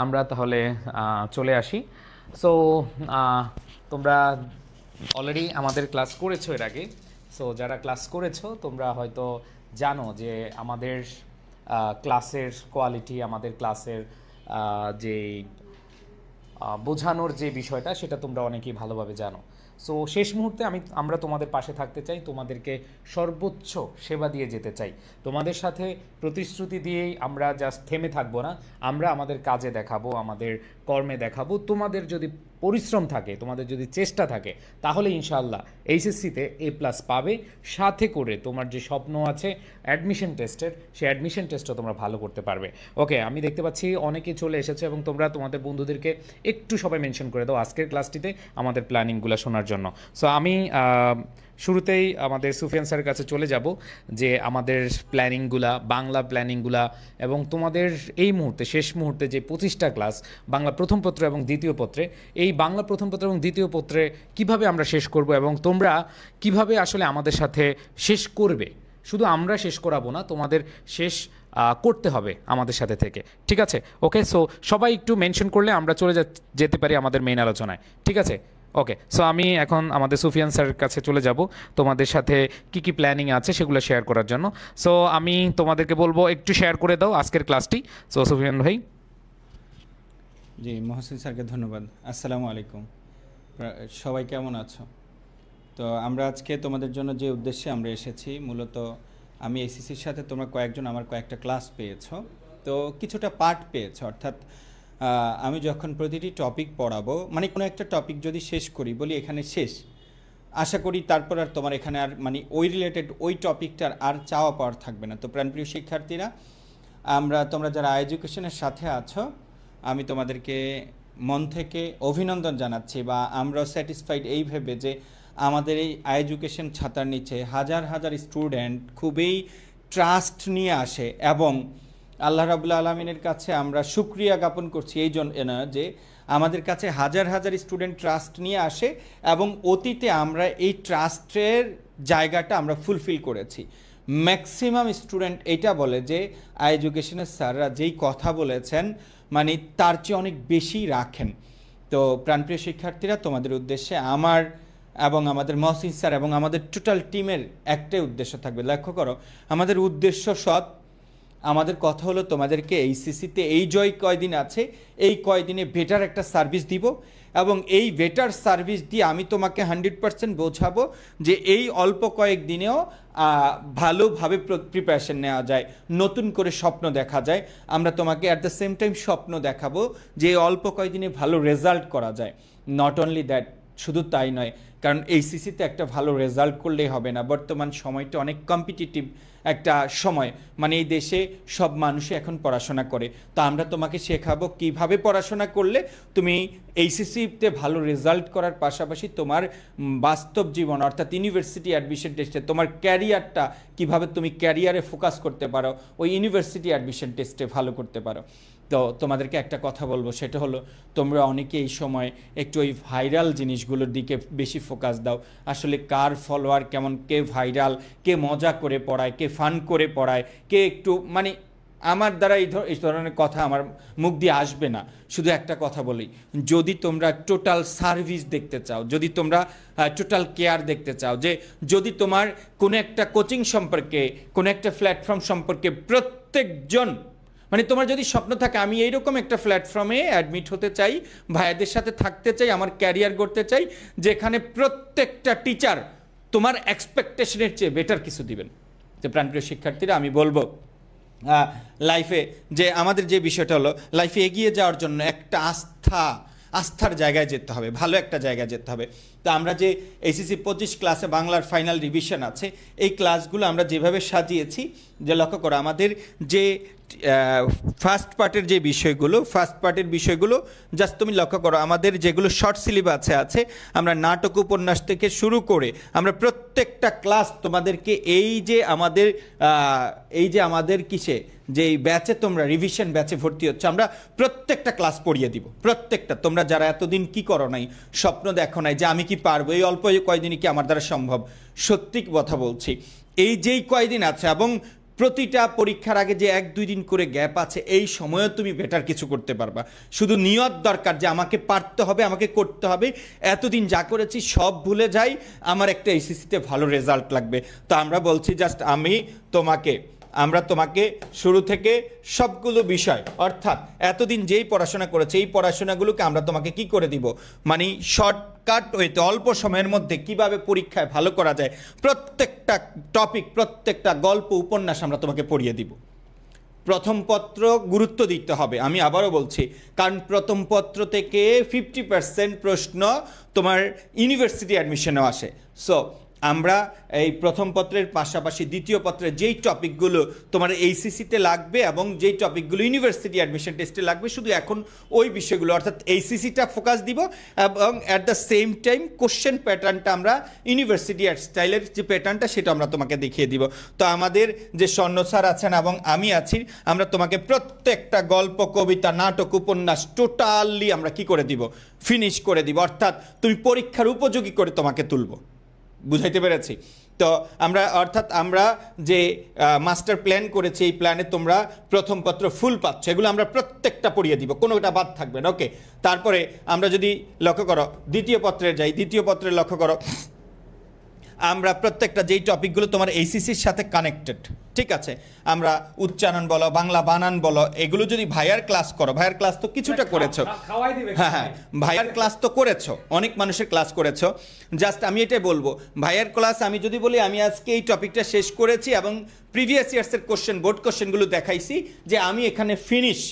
আমরা তাহলে চলে আসি। সো তোমরা অলরেডি আমাদের ক্লাস করেছো এর আগে। সো যারা ক্লাস করেছো তোমরা হয়তো জানো যে আমাদের ক্লাসের কোয়ালিটি, আমাদের ক্লাসের যে বোঝানোর যে বিষয়টা সেটা তোমরা অনেকেই ভালোভাবে জানো। সো শেষ মুহূর্তে আমরা তোমাদের পাশে থাকতে চাই, তোমাদেরকে সর্বোচ্চ সেবা দিয়ে যেতে চাই। তোমাদের সাথে প্রতিশ্রুতি দিয়েই আমরা জাস্ট থেমে থাকবো না, আমরা আমাদের কাজে দেখাবো, আমাদের কর্মে দেখাবো। তোমাদের যদি পরিশ্রম থাকে, তোমাদের যদি চেষ্টা থাকে, তাহলে ইনশাআল্লাহ এইচএসসিতে A+ পাবে। সাথে করে তোমার যে স্বপ্ন আছে অ্যাডমিশন টেস্টের, সেই অ্যাডমিশন টেস্টও তোমরা ভালো করতে পারবে। ওকে, আমি দেখতে পাচ্ছি অনেকে চলে এসেছে এবং তোমরা তোমাদের বন্ধুদেরকে একটু সবাই মেনশন করে দাও আজকের ক্লাসটিতে আমাদের প্ল্যানিংগুলো শোনার জন্য। সো আমি শুরুতেই আমাদের সুফিয়ান স্যারের কাছে চলে যাব যে আমাদের প্ল্যানিংগুলা, বাংলা প্ল্যানিংগুলা এবং তোমাদের এই মুহূর্তে শেষ মুহূর্তে যে 25টা ক্লাস বাংলা প্রথম পত্র এবং দ্বিতীয় পত্রে, এই বাংলা প্রথম পত্র এবং দ্বিতীয় পত্রে কিভাবে আমরা শেষ করব এবং তোমরা কিভাবে আসলে আমাদের সাথে শেষ করবে। শুধু আমরা শেষ করাবো না, তোমাদের শেষ করতে হবে আমাদের সাথে থেকে, ঠিক আছে? ওকে, সো সবাই একটু মেনশন করলে আমরা চলে যেতে পারি আমাদের মেইন আলোচনায়, ঠিক আছে? ওকে, সো আমি এখন আমাদের সুফিয়ান স্যারের কাছে চলে যাব তোমাদের সাথে কি কি প্ল্যানিং আছে সেগুলো শেয়ার করার জন্য। সো আমি তোমাদেরকে বলবো একটু শেয়ার করে দাও আজকের ক্লাসটি। সো সুফিয়ান ভাই। জি, মহসিন স্যারকে ধন্যবাদ। আসসালামু আলাইকুম, সবাই কেমন আছো? তো আমরা আজকে তোমাদের জন্য যে উদ্দেশ্যে আমরা এসেছি, মূলত আমি এসিসির সাথে তোমরা কয়েকজন আমার কয়েকটা ক্লাস পেয়েছো, তো কিছুটা পার্ট পেয়েছো। অর্থাৎ আমি যখন প্রতিটি টপিক পড়াবো, মানে কোনো একটা টপিক যদি শেষ করি, বলি এখানে শেষ, আশা করি তারপর আর তোমার এখানে আর মানে ওই রিলেটেড ওই টপিকটার আর চাওয়া পাওয়ার থাকবে না। তো প্রাণপ্রিয় শিক্ষার্থীরা, তোমরা যারা এডুকেশনের সাথে আছো, আমি তোমাদেরকে মন থেকে অভিনন্দন জানাচ্ছি, বা আমরাও স্যাটিসফাইড এই ভেবে যে আমাদের এই এডুকেশন ছাতার নিচে হাজার হাজার স্টুডেন্ট খুবই ট্রাস্ট নিয়ে আসে, এবং আল্লাহ রাব্বুল আলামিনের কাছে আমরা শুকরিয়া জ্ঞাপন করছি এই জন্য যে আমাদের কাছে হাজার হাজার স্টুডেন্ট ট্রাস্ট নিয়ে আসে, এবং অতীতে আমরা এই ট্রাস্টের জায়গাটা আমরা ফুলফিল করেছি। ম্যাক্সিমাম স্টুডেন্ট এটা বলে যে এডুকেশনের স্যাররা যেই কথা বলেছেন মানে তার চেয়ে অনেক বেশি রাখেন। তো প্রাণপ্রিয় শিক্ষার্থীরা, তোমাদের উদ্দেশ্যে আমার এবং আমাদের মহসিন স্যার এবং আমাদের টোটাল টিমের একটাই উদ্দেশ্য থাকবে। লক্ষ্য করো, আমাদের উদ্দেশ্য সৎ। আমাদের কথা হলো তোমাদেরকে এইচএসসিতে এই কয়দিন আছে, এই কয়দিনে বেটার একটা সার্ভিস দিব, এবং এই বেটার সার্ভিস দিয়ে আমি তোমাকে 100% বোঝাবো যে এই অল্প কয়েক দিনেও ভালোভাবে প্রিপারেশন নেওয়া যায়, নতুন করে স্বপ্ন দেখা যায়। আমরা তোমাকে অ্যাট দ্য সেম টাইম স্বপ্ন দেখাবো যে অল্প কয়েকদিনে ভালো রেজাল্ট করা যায়। নট অনলি দ্যাট, শুধু তাই নয়, কারণ এইচএসসিতে একটা ভালো রেজাল্ট করলেই হবে না। বর্তমান সময়টা অনেক কম্পিটিটিভ একটা সময়, মানে এই দেশে সব মানুষই এখন পড়াশোনা করে। তো আমরা তোমাকে শেখাবো কিভাবে পড়াশোনা করলে তুমি এইচএসসিতে ভালো রেজাল্ট করার পাশাপাশি তোমার বাস্তব জীবন অর্থাৎ ইউনিভার্সিটি অ্যাডমিশন টেস্টে তোমার ক্যারিয়ারটা কিভাবে তুমি ক্যারিয়ারে ফোকাস করতে পারো, ওই ইউনিভার্সিটি অ্যাডমিশন টেস্টে ভালো করতে পারো। তো তোমাদেরকে একটা কথা বলবো, সেটা হলো তোমরা অনেকে এই সময় একটু ওই ভাইরাল জিনিসগুলোর দিকে বেশি ফোকাস দাও। আসলে কার ফলোয়ার কেমন, কে ভাইরাল, কে মজা করে পড়ায়, কে ফান করে পড়ায়, কে একটু মানে আমার দ্বারা এই ধরনের কথা আমার মুখ দিয়ে আসবে না। শুধু একটা কথা বলি, যদি তোমরা টোটাল সার্ভিস দেখতে চাও, যদি তোমরা টোটাল কেয়ার দেখতে চাও, যে যদি তোমার কোনো একটা কোচিং সম্পর্কে, কোনো একটা প্ল্যাটফর্ম সম্পর্কে প্রত্যেকজন, মানে তোমার যদি স্বপ্ন থাকে আমি এইরকম একটা প্ল্যাটফর্মে অ্যাডমিট হতে চাই, ভাইয়াদের সাথে থাকতে চাই, আমার ক্যারিয়ার গড়তে চাই, যেখানে প্রত্যেকটা টিচার তোমার এক্সপেকটেশনের চেয়ে বেটার কিছু দিবেন। যে প্রাণপ্রিয় শিক্ষার্থীরা, আমি বলবো লাইফে যে আমাদের যে বিষয়টা হলো, লাইফে এগিয়ে যাওয়ার জন্য একটা আস্থার জায়গায় যেতে হবে, ভালো একটা জায়গায় যেতে হবে। তো আমরা যে এইচএসসি 25 ক্লাসে বাংলার ফাইনাল রিভিশন আছে, এই ক্লাসগুলো আমরা যেভাবে সাজিয়েছি, যে লক্ষ্য করো আমাদের যে ফার্স্ট পার্টের যে বিষয়গুলো জাস্ট তুমি লক্ষ্য করো, আমাদের যেগুলো শর্ট সিলেবাসে আছে, আমরা নাটক উপন্যাস থেকে শুরু করে আমরা প্রত্যেকটা ক্লাস তোমাদেরকে এই যে আমাদের কিসে যে এই ব্যাচে তোমরা রিভিশন ব্যাচে ভর্তি হচ্ছে, আমরা প্রত্যেকটা ক্লাস পড়িয়ে দিব। প্রত্যেকটা, তোমরা যারা এতদিন কি করো নাই, স্বপ্ন দেখো নাই যে আমি কি পারবো, এই অল্প কয়দিনই কি আমার দ্বারা সম্ভব, সত্যি কথা বলছি, এই যেই কয়দিন আছে এবং প্রতিটা পরীক্ষার আগে যে 1-2 দিন করে গ্যাপ আছে, এই সময়ও তুমি বেটার কিছু করতে পারবা। শুধু নিয়ত দরকার যে আমাকে পারতে হবে, আমাকে করতে হবে, এতদিন যা করেছি সব ভুলে যাই, আমার একটা এইচএসসিতে ভালো রেজাল্ট লাগবে। তো আমরা বলছি জাস্ট আমরা তোমাকে শুরু থেকে সবগুলো বিষয়, অর্থাৎ এতদিন যেই পড়াশোনা করেছে এই পড়াশোনাগুলোকে আমরা তোমাকে কি করে দিব, মানে শর্টকাট ওয়েতে অল্প সময়ের মধ্যে কিভাবে পরীক্ষায় ভালো করা যায়, প্রত্যেকটা টপিক, প্রত্যেকটা গল্প, উপন্যাস আমরা তোমাকে পড়িয়ে দিব। প্রথম পত্র গুরুত্ব দিতে হবে, আমি আবারও বলছি, কারণ প্রথম পত্র থেকে 50% প্রশ্ন তোমার ইউনিভার্সিটি অ্যাডমিশনেও আসে। সো আমরা এই প্রথম পত্রের পাশাপাশি দ্বিতীয় পত্রের যেই টপিকগুলো তোমার এইচএসসিতে লাগবে এবং যেই টপিকগুলো ইউনিভার্সিটি অ্যাডমিশন টেস্টে লাগবে, শুধু এখন ওই বিষয়গুলো অর্থাৎ এইচএসসিটা ফোকাস দিব এবং at the same time question প্যাটার্নটা আমরা ইউনিভার্সিটি স্টাইলের যে প্যাটার্নটা সেটা আমরা তোমাকে দেখিয়ে দিব। তো আমাদের যে স্বর্ণ স্যার আছেন এবং আমি আছি, আমরা তোমাকে প্রত্যেকটা গল্প, কবিতা, নাটক, উপন্যাস টোটালি আমরা কি করে দিব, ফিনিশ করে দিব, অর্থাৎ তুমি পরীক্ষার উপযোগী করে তোমাকে তুলব। বুঝাইতে পেরেছি? তো আমরা যে মাস্টার প্ল্যান করেছি, এই প্ল্যানে তোমরা প্রথম পত্র ফুল পাচ্ছ, এগুলো আমরা প্রত্যেকটা পড়িয়ে দিব, কোনোটা বাদ থাকবে না। ওকে, তারপরে আমরা যদি লক্ষ্য করো দ্বিতীয় পত্রে যাই, দ্বিতীয় পত্রে লক্ষ্য করো আমরা প্রত্যেকটা যেই টপিকগুলো তোমার এইচএসসির সাথে কানেক্টেড, ঠিক আছে, আমরা উচ্চারণ বলো, বাংলা বানান বলো, এগুলো যদি ভাইয়ার ক্লাস করো, ভাইয়ার ক্লাস তো কিছুটা করেছো, হ্যাঁ, ভাইয়ার ক্লাস তো করেছো, অনেক মানুষের ক্লাস করেছো। জাস্ট আমি এটাই বলবো, ভাইয়ার ক্লাস আমি যদি বলি আমি আজকে এই টপিকটা শেষ করেছি এবং প্রিভিয়াস ইয়ার্সের কোশ্চেন, বোর্ড কোশ্চেনগুলো দেখাইছি যে আমি এখানে ফিনিশ,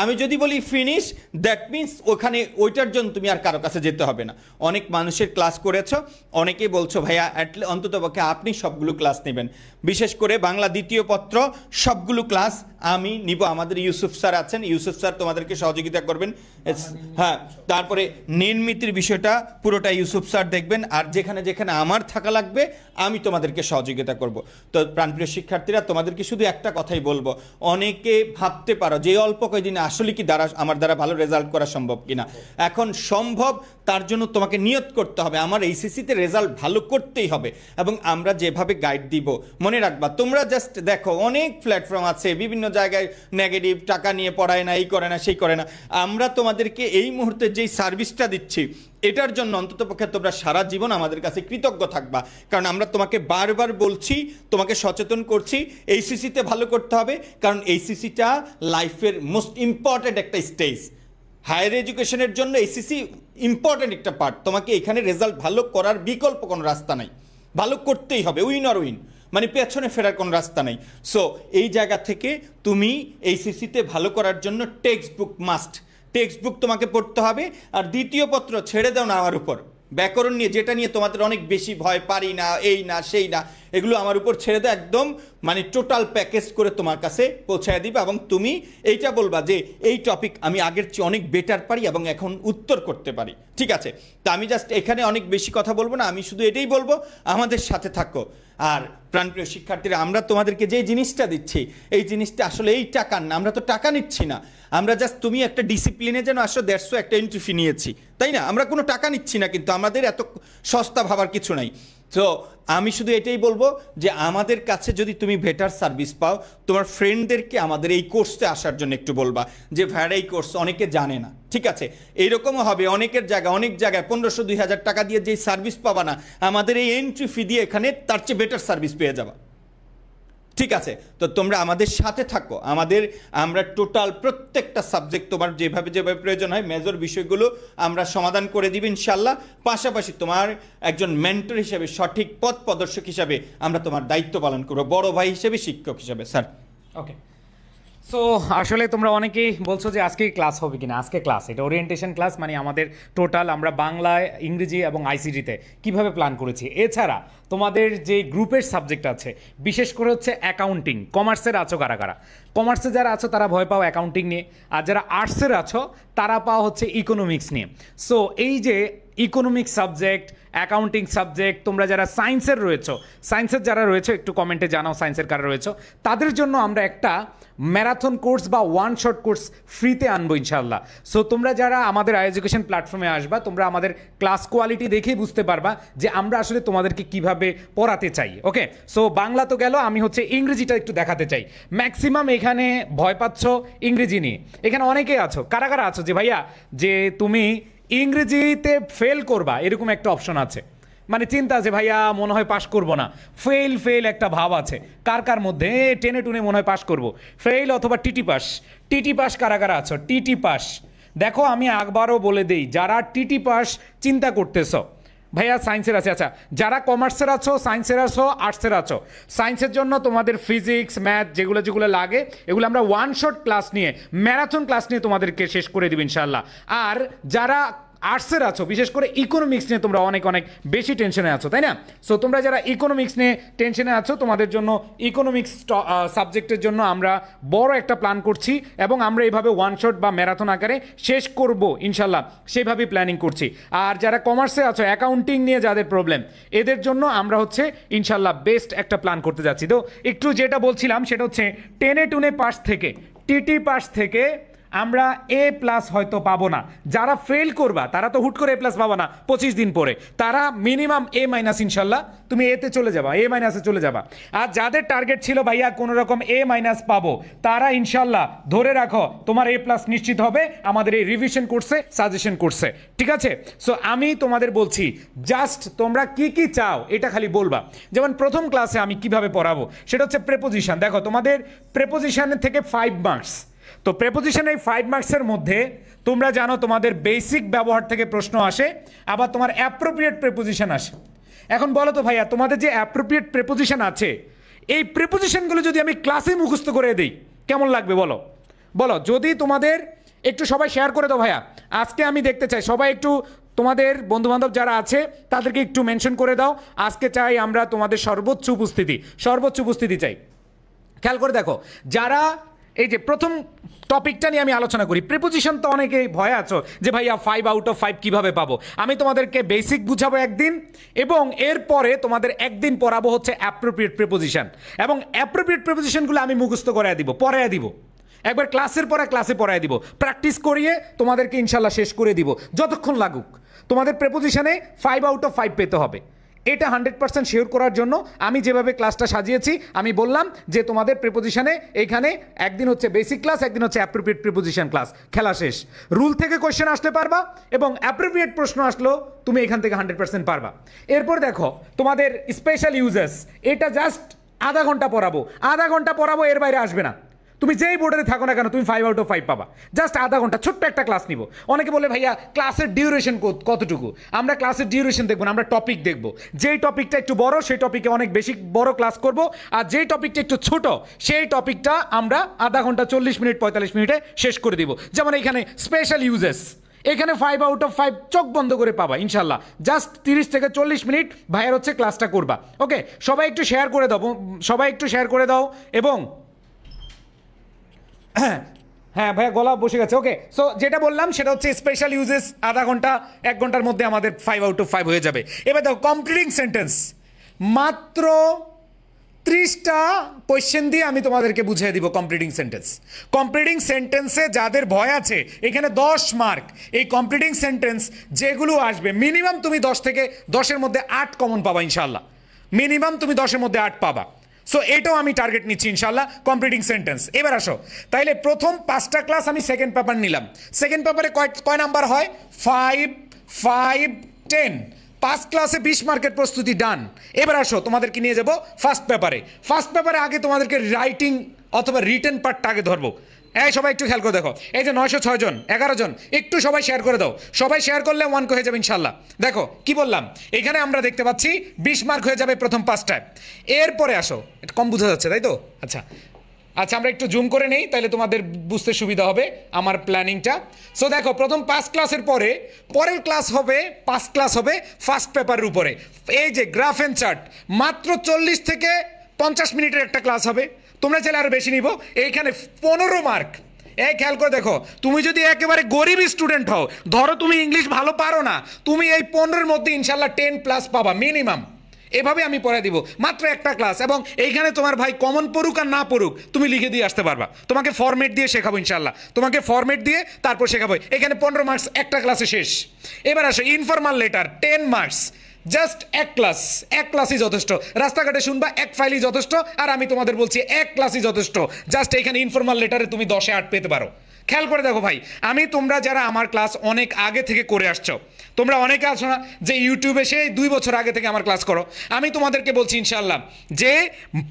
আমি যদি বলি ফিনিশ, দ্যাট মিন্স ওখানে ওইটার জন্য তুমি আর কারো কাছে যেতে হবে না। অনেক মানুষের ক্লাস করেছো, অনেকেই বলছো ভাইয়া অন্ততপক্ষে আপনি সবগুলো ক্লাস নেবেন, বিশেষ করে বাংলা দ্বিতীয় পত্র সবগুলো ক্লাস আমি নিব। আমাদের ইউসুফ স্যার আছেন, ইউসুফ স্যার তোমাদেরকে সহযোগিতা করবেন। হ্যাঁ, তারপরে নির্মিতির বিষয়টা পুরোটা ইউসুফ স্যার দেখবেন, আর যেখানে যেখানে আমার থাকা লাগবে আমি তোমাদেরকে সহযোগিতা করব। তো প্রাণপ্রিয় শিক্ষার্থীরা, তোমাদেরকে শুধু একটা কথাই বলবো, অনেকে ভাবতে পারো যে অল্প কয়েকদিনে আসলে কি আমার দ্বারা ভালো রেজাল্ট করা সম্ভব কিনা। এখন সম্ভব, তার জন্য তোমাকে নিয়ত করতে হবে আমার এইচএসসিতে রেজাল্ট ভালো করতেই হবে, এবং আমরা যেভাবে গাইড দিব মনে রাখবা, তোমরা জাস্ট দেখো অনেক প্ল্যাটফর্ম আছে, বিভিন্ন জায়গায় নেগেটিভ, টাকা নিয়ে পড়ায় না, এই করে না, সেই করে না। আমরা তোমাদেরকে এই মুহূর্তে যেই সার্ভিসটা দিচ্ছি এটার জন্য অন্ততপক্ষে তোমরা সারা জীবন আমাদের কাছে কৃতজ্ঞ থাকবা, কারণ আমরা তোমাকে বারবার বলছি, তোমাকে সচেতন করছি এইচএসসিতে ভালো করতে হবে, কারণ এইচএসসিটা লাইফের মোস্ট ইম্পর্ট্যান্ট একটা স্টেজ। হায়ার এডুকেশনের জন্য এইচএসসি ইম্পর্ট্যান্ট একটা পার্ট। তোমাকে এখানে রেজাল্ট ভালো করার বিকল্প কোনো রাস্তা নাই, ভালো করতেই হবে, উইন অর উইন, মানে পেছনে ফেরার কোনো রাস্তা নেই। সো এই জায়গা থেকে তুমি এইচএসসিতে ভালো করার জন্য text book must, text book তোমাকে পড়তে হবে। আর দ্বিতীয় পত্র ছেড়ে দাও না আমার উপর, ব্যাকরণ নিয়ে, যেটা নিয়ে তোমাদের অনেক বেশি ভয়, পারি না, এই না সেই না, এগুলো আমার উপর ছেড়ে দাও, একদম মানে টোটাল প্যাকেজ করে তোমার কাছে পৌঁছায় দিবা, এবং তুমি এইটা বলবা যে এই টপিক আমি আগের চেয়ে অনেক বেটার পারি এবং এখন উত্তর করতে পারি। ঠিক আছে, তা আমি জাস্ট এখানে অনেক বেশি কথা বলবো না, আমি শুধু এটাই বলবো আমাদের সাথে থাকো। আর প্রাণপ্রিয় শিক্ষার্থীরা, আমরা তোমাদেরকে যে জিনিসটা দিচ্ছি এই জিনিসটা আসলে এই টাকার না, আমরা তো টাকা নিচ্ছি না, আমরা জাস্ট তুমি একটা ডিসিপ্লিনে যেন আসো, 150 একটা এন্ট্রি ফি নিয়েছি, তাই না? আমরা কোনো টাকা নিচ্ছি না, কিন্তু আমাদের এত সস্তা ভাবার কিছু নাই। তো আমি শুধু এটাই বলবো যে আমাদের কাছে যদি তুমি বেটার সার্ভিস পাও, তোমার ফ্রেন্ডদেরকে আমাদের এই কোর্সে আসার জন্য একটু বলবা যে ভাইয়া এই কোর্স অনেকে জানে না। ঠিক আছে, এইরকমও হবে অনেকের জায়গায়, অনেক জায়গায় 1500-2000 টাকা দিয়ে যেই সার্ভিস পাবা না, আমাদের এই এন্ট্রি ফি দিয়ে এখানে তার চেয়ে বেটার সার্ভিস পেয়ে যাবা। ঠিক আছে, তো তোমরা আমাদের সাথে থাকো, আমরা টোটাল প্রত্যেকটা সাবজেক্ট তোমার যেভাবে যেভাবে প্রয়োজন হয় মেজর বিষয়গুলো আমরা সমাধান করে দিব ইনশাল্লাহ। পাশাপাশি তোমার একজন মেন্টর হিসেবে, সঠিক পথ প্রদর্শক হিসাবে আমরা তোমার দায়িত্ব পালন করবো, বড় ভাই হিসেবে, শিক্ষক হিসেবে। স্যার, ওকে। সো আসলে তোমরা অনেকেই বলছো যে আজকে ক্লাস হবে কিনা। আজকে ক্লাস, এটা ওরিয়েন্টেশন ক্লাস, মানে আমাদের টোটাল আমরা বাংলায়, ইংরেজি এবং আইসিটিতে কিভাবে প্ল্যান করেছি। এছাড়া তোমাদের যে গ্রুপের সাবজেক্ট আছে, বিশেষ করে হচ্ছে অ্যাকাউন্টিং, কমার্সের আছো কারা কারা, কমার্সে যারা আছো তারা ভয় পাও অ্যাকাউন্টিং নিয়ে, আর যারা আর্টসের আছো তারা পাও হচ্ছে ইকোনমিক্স নিয়ে। সো এই যে ইকোনমিক্স সাবজেক্ট, অ্যাকাউন্টিং সাবজেক্ট, তোমরা যারা সায়েন্সের রয়েছো, সায়েন্সের যারা রয়েছে একটু কমেন্টে জানাও সায়েন্সের কারা রয়েছে, তাদের জন্য আমরা একটা ম্যারাথন কোর্স বা ওয়ান শট কোর্স ফ্রিতে আনবো ইনশাল্লাহ। সো তোমরা যারা আমাদের এডুকেশন প্ল্যাটফর্মে আসবা, তোমরা আমাদের ক্লাস কোয়ালিটি দেখেই বুঝতে পারবা যে আমরা আসলে তোমাদেরকে কিভাবে পড়াতে চাই। ওকে, সো বাংলা তো গেল, আমি হচ্ছে ইংরেজিটা একটু দেখাতে চাই। ম্যাক্সিমাম এখানে ভয় পাচ্ছ ইংরেজি নিয়ে, এখানে অনেকেই আছো, কারা কারা আছো যে ভাইয়া যে তুমি ইংরেজিতে ফেল করবা, এরকম একটা অপশন আছে, মানে চিন্তা আছে ভাইয়া মনে হয় পাশ করবো না, ফেল ফেল একটা ভাব আছে কার কার মধ্যে, টেনে টুনে মনে হয় পাশ করবো, ফেল অথবা টিটি পাস। টিটি পাস কারা কারা আছো? টিটি পাস দেখো, আমি একবারও বলে দেই, যারা টিটি পাস চিন্তা করতেছ ভাইয়া সায়েন্সের আছে, আচ্ছা যারা কমার্সের আছো, সায়েন্সের আছো, আর্টসের আছো, সায়েন্সের জন্য তোমাদের ফিজিক্স ম্যাথ যেগুলো যেগুলো লাগে এগুলো আমরা ওয়ান শট ক্লাস নিয়ে, ম্যারাথন ক্লাস নিয়ে তোমাদেরকে শেষ করে দিব ইনশাল্লাহ। আর যারা আর্টসের আছো, বিশেষ করে ইকোনমিক্স নিয়ে তোমরা অনেক অনেক বেশি টেনশনে আছো, তাই না? সো তোমরা যারা ইকোনমিক্স নিয়ে টেনশনে আছো, তোমাদের জন্য ইকোনমিক্স সাবজেক্টের জন্য আমরা বড় একটা প্ল্যান করছি, এবং আমরা এইভাবে ওয়ান শট বা ম্যারাথন আকারে শেষ করব ইনশাল্লাহ, সেইভাবেই প্ল্যানিং করছি। আর যারা কমার্সে আছো, অ্যাকাউন্টিং নিয়ে যাদের প্রবলেম, এদের জন্য আমরা হচ্ছে ইনশাল্লাহ বেস্ট একটা প্ল্যান করতে যাচ্ছি। তো একটু যেটা বলছিলাম সেটা হচ্ছে টেনে টুনে পাস থেকে, টিটি পাস থেকে আমরা এ প্লাস হয়তো পাবো না, যারা ফেল করবা তারা তো হুট করে এ প্লাস পাবো না 25 দিন পরে, তারা মিনিমাম এ মাইনাস ইনশাল্লাহ তুমি এতে চলে যাবা, এ মাইনাসে চলে যাবা। আর যাদের টার্গেট ছিল ভাইয়া কোনো রকম এ মাইনাস পাবো, তারা ইনশাল্লাহ ধরে রাখো তোমার এ প্লাস নিশ্চিত হবে আমাদের এই রিভিশন কোর্সে, সাজেশন কোর্সে, ঠিক আছে? সো আমি তোমাদের বলছি জাস্ট তোমরা কি কি চাও এটা খালি বলবা। যেমন প্রথম ক্লাসে আমি কিভাবে পড়াবো সেটা হচ্ছে প্রেপোজিশন। দেখো তোমাদের প্রেপোজিশনের থেকে 5 মার্কস, তো প্রেপোজিশন এই 5 মার্কসের মধ্যে তোমরা জানো তোমাদের বেসিক ব্যবহার থেকে প্রশ্ন আসে, আবার তোমার অ্যাপ্রোপ্রিয়েট প্রেপোজিশন আসে। এখন বলো তো ভাইয়া, তোমাদের যে অ্যাপ্রোপ্রিয়েট প্রেপোজিশন আছে, এই প্রেপোজিশনগুলো যদি আমি ক্লাসে মুখস্থ করে দিই কেমন লাগবে বলো? বলো যদি তোমাদের একটু সবাই শেয়ার করে দাও ভাইয়া, আজকে আমি দেখতে চাই সবাই একটু তোমাদের বন্ধুবান্ধব যারা আছে তাদেরকে একটু মেনশন করে দাও। আজকে চাই আমরা তোমাদের সর্বোচ্চ উপস্থিতি চাই। খেয়াল করে দেখো, যারা এই যে প্রথম টপিকটা নিয়ে আমি আলোচনা করি, প্রিপোজিশন, তো অনেকে ভয় আছো যে ভাইয়া 5 আউট অফ 5 কিভাবে পাবো। আমি তোমাদেরকে বেসিক বুঝাবো একদিন, এবং এরপরে তোমাদের একদিন পড়াবো হচ্ছে অ্যাপ্রোপ্রিয়েট প্রিপোজিশন, এবং অ্যাপ্রোপ্রিয়েট প্রিপোজিশনগুলো আমি মুখস্থ করায় দিব, একবার ক্লাসের পরে ক্লাসে পড়ায় দিব, প্র্যাকটিস করিয়ে তোমাদেরকে ইনশাল্লাহ শেষ করে দিব। যতক্ষণ লাগুক তোমাদের প্রিপোজিশনে 5 আউট অফ 5 পেতে হবে, এটা 100% শিওর করার জন্য আমি যেভাবে ক্লাসটা সাজিয়েছি, আমি বললাম যে তোমাদের প্রিপোজিশনে এইখানে একদিন হচ্ছে বেসিক ক্লাস, একদিন হচ্ছে অ্যাপ্রোপ্রিয়েট প্রিপোজিশন ক্লাস, খেলা শেষ। রুল থেকে কোয়েশ্চেন আসলে পারবা, এবং অ্যাপ্রোপ্রিয়েট প্রশ্ন আসলেও তুমি এখান থেকে 100% পারবা। এরপর দেখো তোমাদের স্পেশাল ইউজেস, এটা জাস্ট আধা ঘন্টা পড়াবো, এর বাইরে আসবে না। তুমি যেই বোর্ডে থাকো না কেন তুমি 5 আউট অফ 5 পাবা, জাস্ট আধা ঘন্টা ছোট্ট একটা ক্লাস নিব। অনেকে বলে ভাইয়া ক্লাসের ডিউরেশন কতটুকু? আমরা ক্লাসের ডিউরেশন দেখবো না, আমরা টপিক দেখবো। যেই টপিকটা একটু বড় সেই টপিকে অনেক বেশি বড় ক্লাস করব, আর যেই টপিকটা একটু ছোট সেই টপিকটা আমরা আধা ঘন্টা 40 মিনিট 45 মিনিটে শেষ করে দিব। যেমন এখানে স্পেশাল ইউজেস, এখানে 5 আউট অফ 5 চোখ বন্ধ করে পাবা ইনশাল্লাহ। জাস্ট 30 থেকে 40 মিনিট ভাইয়ের হচ্ছে ক্লাসটা করবা। ওকে, সবাই একটু শেয়ার করে দাও, এবং হ্যাঁ ভাইয়া গলা বসে গেছে। ওকে, সো যেটা বললাম সেটা হচ্ছে স্পেশাল ইউজেস আধা ঘন্টা 1 ঘন্টার মধ্যে আমাদের 5 আউট অফ 5 হয়ে যাবে। এবার দেখো কমপ্লিটিং সেন্টেন্স, মাত্র 30টা কোয়েশ্চেন দিয়ে আমি তোমাদেরকে বুঝিয়ে দিব কমপ্লিটিং সেন্টেন্সে যাদের ভয় আছে এখানে 10 মার্ক। এই কমপ্লিটিং সেন্টেন্স যেগুলো আসবে মিনিমাম তুমি 10 থেকে 10-এর মধ্যে 8 কমন পাবা ইনশাল্লাহ, মিনিমাম তুমি 10-এর মধ্যে 8 পাবা। সো এটাও আমি টার্গেট নিচ্ছি ইনশাল্লাহ কমপ্লিটিং সেন্টেন্স। এবার আসো, তাইলে প্রথম 5টা ক্লাস আমি সেকেন্ড পেপার নিলাম। সেকেন্ড পেপারে কয় নাম্বার হয়? 5, 5, 10। 5 ক্লাসে 20 মার্কের প্রস্তুতি ডান। এবার আসো তোমাদেরকে নিয়ে যাব ফার্স্ট পেপারে আগে তোমাদেরকে রাইটিং অথবা রিটেন পার্টটা আগে ধরবো। এই সবাই একটু খেয়াল করে দেখো, এই যে 906 জন 11 জন, একটু সবাই শেয়ার করে দাও। সবাই শেয়ার করলে 1 হয়ে যাবে ইনশাল্লাহ। দেখো কি বললাম, এখানে আমরা দেখতে পাচ্ছি 20 মার্ক হয়ে যাবে প্রথম 5টায়। এরপরে আসো, এটা কম বোঝা যাচ্ছে তাই তো? আচ্ছা আমরা একটু জুম করে নেই, তাহলে তোমাদের বুঝতে সুবিধা হবে আমার প্ল্যানিংটা। সো দেখো প্রথম 5 ক্লাসের পরের ক্লাস হবে 5 ক্লাস হবে ফার্স্ট পেপারের উপরে। এই যে গ্রাফ এন্ড চার্ট, মাত্র 40 থেকে 50 মিনিটের একটা ক্লাস হবে। তোমরা চাইলে আরও বেশি নিব। এইখানে 15 মার্ক। এই খেয়াল করে দেখো, তুমি যদি একেবারে গরিব স্টুডেন্ট হও, ধরো তুমি ইংলিশ ভালো পারো না, তুমি এই 15-এর মধ্যে ইনশাল্লাহ 10+ পাবা মিনিমাম। এভাবে আমি পড়াই দিব, মাত্র একটা ক্লাস। এবং এইখানে তোমার ভাই কমন পড়ুক আর না পড়ুক, তুমি লিখে দিয়ে আসতে পারবা। তোমাকে ফরম্যাট দিয়ে শেখাবো ইনশাল্লাহ, তোমাকে ফরম্যাট দিয়ে তারপর শেখাবো। এখানে 15 মার্কস, একটা ক্লাসে শেষ। এবার আসো ইনফরমাল লেটার, 10 মার্কস, জাস্ট এক ক্লাসই যথেষ্ট। রাস্তাঘাটে শুনবা এক ফাইলই যথেষ্ট, আর আমি তোমাদের বলছি এক ক্লাসই যথেষ্ট। জাস্ট এখানে ইনফরমাল লেটারে তুমি 10-এ 8 পেতে পারো। খেয়াল করে দেখো ভাই, তোমরা যারা আমার ক্লাস অনেক আগে থেকে করে আসছো, তোমরা অনেকে আছো না যে ইউটিউবে সেই 2 বছর আগে থেকে আমার ক্লাস করো, আমি তোমাদেরকে বলছি ইনশাল্লাহ যে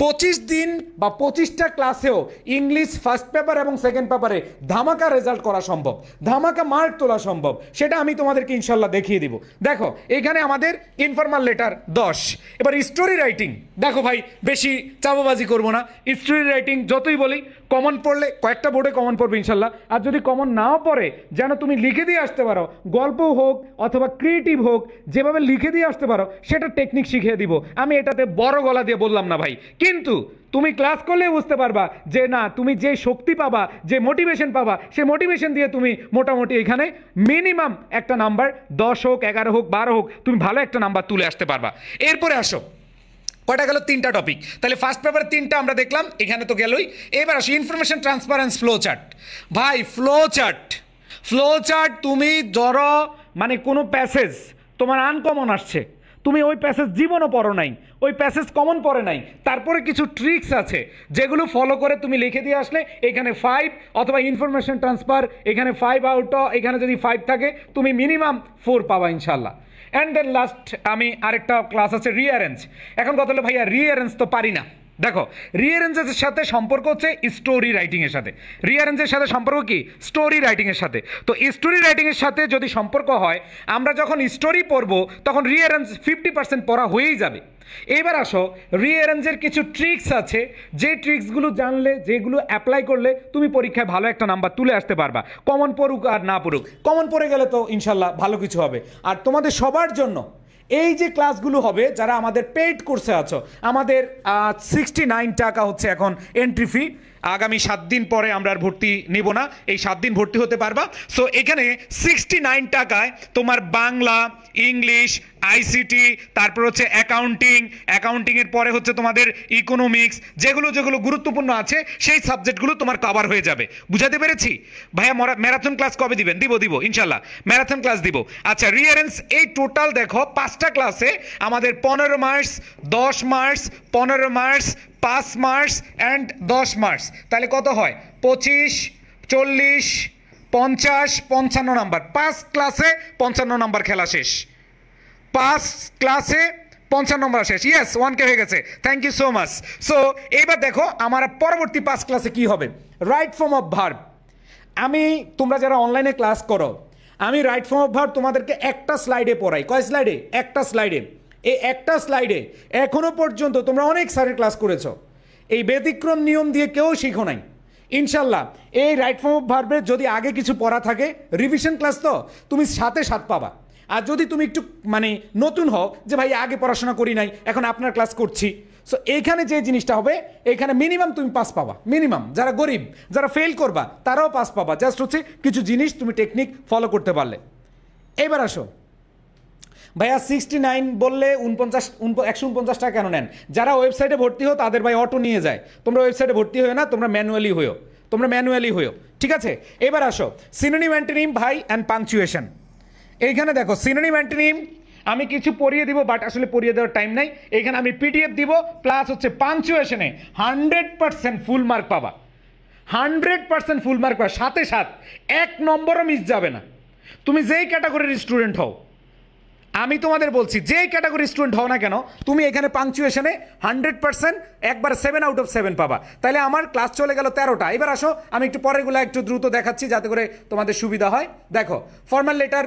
25 দিন বা 25টা ক্লাসেও ইংলিশ ফার্স্ট পেপার এবং সেকেন্ড পেপারে ধামাকা রেজাল্ট করা সম্ভব, ধামাকা মার্ক তোলা সম্ভব। সেটা আমি তোমাদেরকে ইনশাল্লাহ দেখিয়ে দিব। দেখো এখানে আমাদের ইনফরমাল লেটার 10। এবার স্টোরি রাইটিং দেখো ভাই, বেশি চাপাবাজি করবো না। স্টোরি রাইটিং যতই বলি, কমন পড়লে কয়েকটা বোর্ডে কমন পড়বে ইনশাল্লাহ, আর যদি কমন নাও পড়ে যেন তুমি লিখে দিয়ে আসতে পারো, গল্প হোক অথবা ক্রিয়েটিভ হোক, যেভাবে লিখে দিয়ে আসতে পারো সেটা টেকনিক শিখিয়ে দিব। আমি এটাতে বড় গলা দিয়ে বললাম না ভাই, কিন্তু তুমি ক্লাস করলে বুঝতে পারবা যে না, তুমি যে শক্তি পাবা, যে মোটিভেশন পাবা, সে মোটিভেশন দিয়ে তুমি মোটামুটি এখানে মিনিমাম একটা নাম্বার 10 হোক, 11 হোক, 12 হোক, তুমি ভালো একটা নাম্বার তুলে আসতে পারবা। এরপরে আসো, কয়টা গেল? 3টা টপিক। তাহলে ফার্স্ট পেপার 3টা আমরা দেখলাম, এখানে তো গেলই। এবার আসো ইনফরমেশন ট্রান্সপারেন্স ফ্লো চার্ট। ভাই ফ্লো চার্ট তুমি ধরো মানে কোনো প্যাসেজ তোমার আনকমন আসছে, তুমি ওই প্যাসেজ জীবনও পড়ো নাই, ওই প্যাসেজ কমন পড়ে নাই, তারপরে কিছু ট্রিক্স আছে যেগুলো ফলো করে তুমি লিখে দিয়ে আসলে এখানে 5, অথবা ইনফরমেশন ট্রান্সফার এখানে 5 আউট, এখানে যদি 5 থাকে তুমি মিনিমাম 4 পাবা ইনশাল্লাহ। অ্যান্ড দেন লাস্ট আমি আরেকটা ক্লাস আছে রিঅ্যারেঞ্জ। এখন কথা হলো ভাইয়া রিঅ্যারেঞ্জ তো পারি না। দেখো রিঅ্যারেঞ্জের সাথে সম্পর্ক হচ্ছে স্টোরি রাইটিংয়ের সাথে। রিঅ্যারেঞ্জের সাথে সম্পর্ক কি? স্টোরি রাইটিংয়ের সাথে। তো স্টোরি রাইটিংয়ের সাথে যদি সম্পর্ক হয়, আমরা যখন স্টোরি পড়বো তখন রিঅ্যারেঞ্জ 50% পড়া হয়েই যাবে। এবার আসো, রিঅ্যারেঞ্জের কিছু ট্রিক্স আছে, যে ট্রিক্সগুলো জানলে, যেগুলো অ্যাপ্লাই করলে তুমি পরীক্ষায় ভালো একটা নাম্বার তুলে আসতে পারবা, কমন পড়ুক আর না পড়ুক। কমন পড়ে গেলে তো ইনশাল্লাহ ভালো কিছু হবে। আর তোমাদের সবার জন্য এই যে ক্লাসগুলো হবে, যারা আমাদের পেইড কোর্সে আছো, আমাদের 69 টাকা হচ্ছে এখন এন্ট্রি ফি। আগামী 7 দিন পরে আমরা আর ভর্তি নিব না, এই 7 দিন ভর্তি হতে পারবা। সো এখানে 69 টাকায় তোমার বাংলা, ইংলিশ, আইসিটি, তারপর হচ্ছে অ্যাকাউন্টিংয়ের পরে হচ্ছে তোমাদের ইকোনমিক্স, যেগুলো গুরুত্বপূর্ণ আছে সেই সাবজেক্টগুলো তোমার কভার হয়ে যাবে। বুঝাতে পেরেছি ভাইয়া? ম্যারাথন ক্লাস কবে দিবেন? দিব ইনশাল্লাহ, ম্যারাথন ক্লাস দিব। আচ্ছা, রিঅ্যারেঞ্জ এই টোটাল দেখো 5টা ক্লাসে আমাদের 15 marks, 10 marks, 15 marks, 5 marks and 10 marks. তাহলে কত হয়? 25, 40, 50, 55 নাম্বার। 5 ক্লাসে 55 নাম্বার খেলা শেষ। 5 ক্লাসে 55 নম্বর শেষ। ইয়েস, 1K হয়ে গেছে, thank you so much. So এইবার দেখো আমার পরবর্তী 5 ক্লাসে কি হবে। Right form of verb. তোমরা যারা অনলাইনে ক্লাস করো, আমি রাইট ফর্ম অফ ভার্ব তোমাদেরকে একটা স্লাইডে পড়াই। কয় স্লাইডে? একটা স্লাইডে। এই একটা স্লাইডে এখনো পর্যন্ত তোমরা অনেক স্যারের ক্লাস করেছো, এই ব্যতিক্রম নিয়ম দিয়ে কেউ শিখো নাই। ইনশাল্লাহ এই রাইট ফর্ম অফ ভার্বের যদি আগে কিছু পড়া থাকে, রিভিশন ক্লাস তো তুমি 7-এ 7 পাবা। আর যদি তুমি একটু মানে নতুন হও, যে ভাই আগে পড়াশোনা করি নাই, এখন আপনার ক্লাস করছি, সো এইখানে যে জিনিসটা হবে, এখানে মিনিমাম তুমি 5 পাবা। মিনিমাম, যারা গরিব, যারা ফেল করবা তারাও 5 পাবা। জাস্ট হচ্ছে কিছু জিনিস তুমি টেকনিক ফলো করতে পারলে। এবার আসো ভাইয়া 69 বললে 149 টাকা কেন নেন? যারা ওয়েবসাইটে ভর্তি হো তাদের ভাই অটো নিয়ে যায়, তোমরা ওয়েবসাইটে ভর্তি হও না, তোমরা ম্যানুয়ালি হও, ঠিক আছে? এবার আসো সিনোনিম অ্যান্টোনিম ভাই অ্যান্ড পাংচুয়েশন। এইখানে দেখো সিনোনিম অ্যান্টোনিম আমি কিছু পড়িয়ে দিব, বাট আসলে পড়িয়ে দেওয়ার টাইম নাই। এইখানে আমি পিডিএফ দিব, প্লাস হচ্ছে পাংচুয়েশনে 100% ফুল মার্ক পাবা। 100% ফুল মার্ক পাবা, সাথে 1 নম্বরও মিস যাবে না। তুমি যেই ক্যাটাগরির স্টুডেন্ট হও, আমি তোমাদের বলছি, যেই ক্যাটাগরির স্টুডেন্ট হও না কেন, তুমি এখানে পাংচুয়েশনে 100% একবার 7 আউট অফ 7 পাবা। তাহলে আমার ক্লাস চলে গেল 13টা। এবার আসো আমি একটু পরেরগুলো একটু দ্রুত দেখাচ্ছি যাতে করে তোমাদের সুবিধা হয়। দেখো ফর্মাল লেটার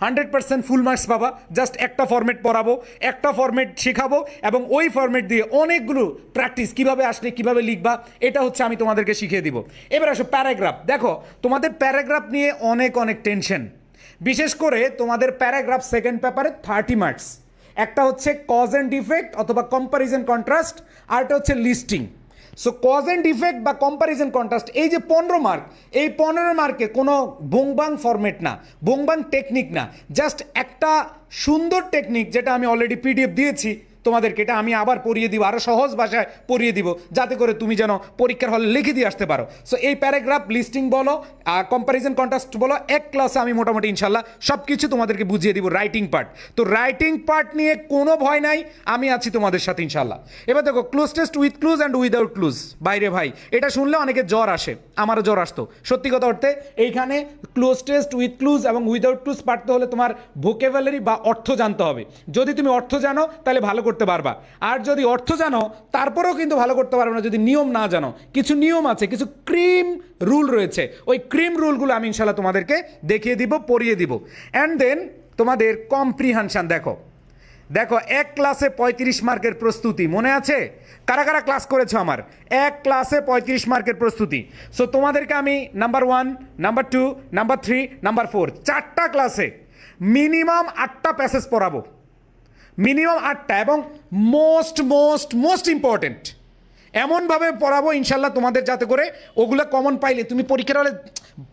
100% ফুল মার্কস পাবা। জাস্ট একটা ফরম্যাট পড়াবো, একটা ফরম্যাট শেখাবো, এবং ওই ফরম্যাট দিয়ে অনেকগুলো প্র্যাকটিস কিভাবে আসলে কিভাবে লিখবা, এটা হচ্ছে আমি তোমাদেরকে শিখিয়ে দিব। এবার আসো প্যারাগ্রাফ। দেখো তোমাদের প্যারাগ্রাফ নিয়ে অনেক টেনশন, বিশেষ করে তোমাদের প্যারাগ্রাফ সেকেন্ড পেপারে 30 মার্কস। একটা হচ্ছে কজ অ্যান্ড ডিফেক্ট অথবা কম্পারিজন কন্ট্রাস্ট, আরটা হচ্ছে listing. So cos and effect বা কম্প্যারিজন কন্ট্রাস্ট, এই যে 15 মার্ক, এই 15 মার্কে কোনো বোংবাং ফরম্যাট না, বোংবাং টেকনিক না, জাস্ট একটা সুন্দর টেকনিক যেটা আমি অলরেডি পিডিএফ দিয়েছি তোমাদেরকে, এটা আমি আবার পড়িয়ে দিব, আরও সহজ ভাষায় পড়িয়ে দিব, যাতে করে তুমি যেন পরীক্ষার হলে লিখে দিয়ে আসতে পারো। সো এই প্যারাগ্রাফ লিস্টিং বলো, কম্প্যারিজন কন্ট্রাস্ট বলো, এক ক্লাসে আমি মোটামুটি ইনশাল্লাহ সব কিছু তোমাদেরকে বুঝিয়ে দিব। রাইটিং পার্ট, তো রাইটিং পার্ট নিয়ে কোনো ভয় নাই, আমি আছি তোমাদের সাথে ইনশাল্লাহ। এবার দেখো, clues test with clues and without clues. বাইরে ভাই, এটা শুনলে অনেকে জ্বর আসে, আমারও জ্বর আসতো সত্যি কথা অর্থে। এইখানে ক্লোজ টেস্ট উইথ ক্লুজ এবং উইদাউট ক্লুজ পারতে হলে তোমার ভোকেবুলারি বা অর্থ জানতে হবে। যদি তুমি অর্থ জানো তাহলে ভালো করতে পারবা, আর যদি অর্থ জানো তারপরেও কিন্তু ভালো করতে পারবে না যদি নিয়ম না জানো। কিছু নিয়ম আছে, কিছু ক্রিম রুল রয়েছে, ওই ক্রিম রুলগুলো আমি ইনশাল্লাহ তোমাদেরকে দেখিয়ে দিব, পড়িয়ে দিব। অ্যান্ড দেন তোমাদের কম্প্রিহেনশন দেখো, দেখো এক ক্লাসে 35 মার্কের প্রস্তুতি, মনে আছে? কারা কারা ক্লাস করেছো আমার? এক ক্লাসে 35 মার্কের প্রস্তুতি। সো তোমাদেরকে আমি নাম্বার 1, নাম্বার 2, নাম্বার 3, নাম্বার 4 4টা ক্লাসে মিনিমাম 8টা প্যাসেজ পড়াবো, মিনিমাম 8টা, এবং মোস্ট মোস্ট মোস্ট ইম্পর্টেন্ট এমনভাবে পড়াবো ইনশাল্লাহ তোমাদের, যাতে করে ওগুলো কমন পাইলে তুমি পরীক্ষার হলে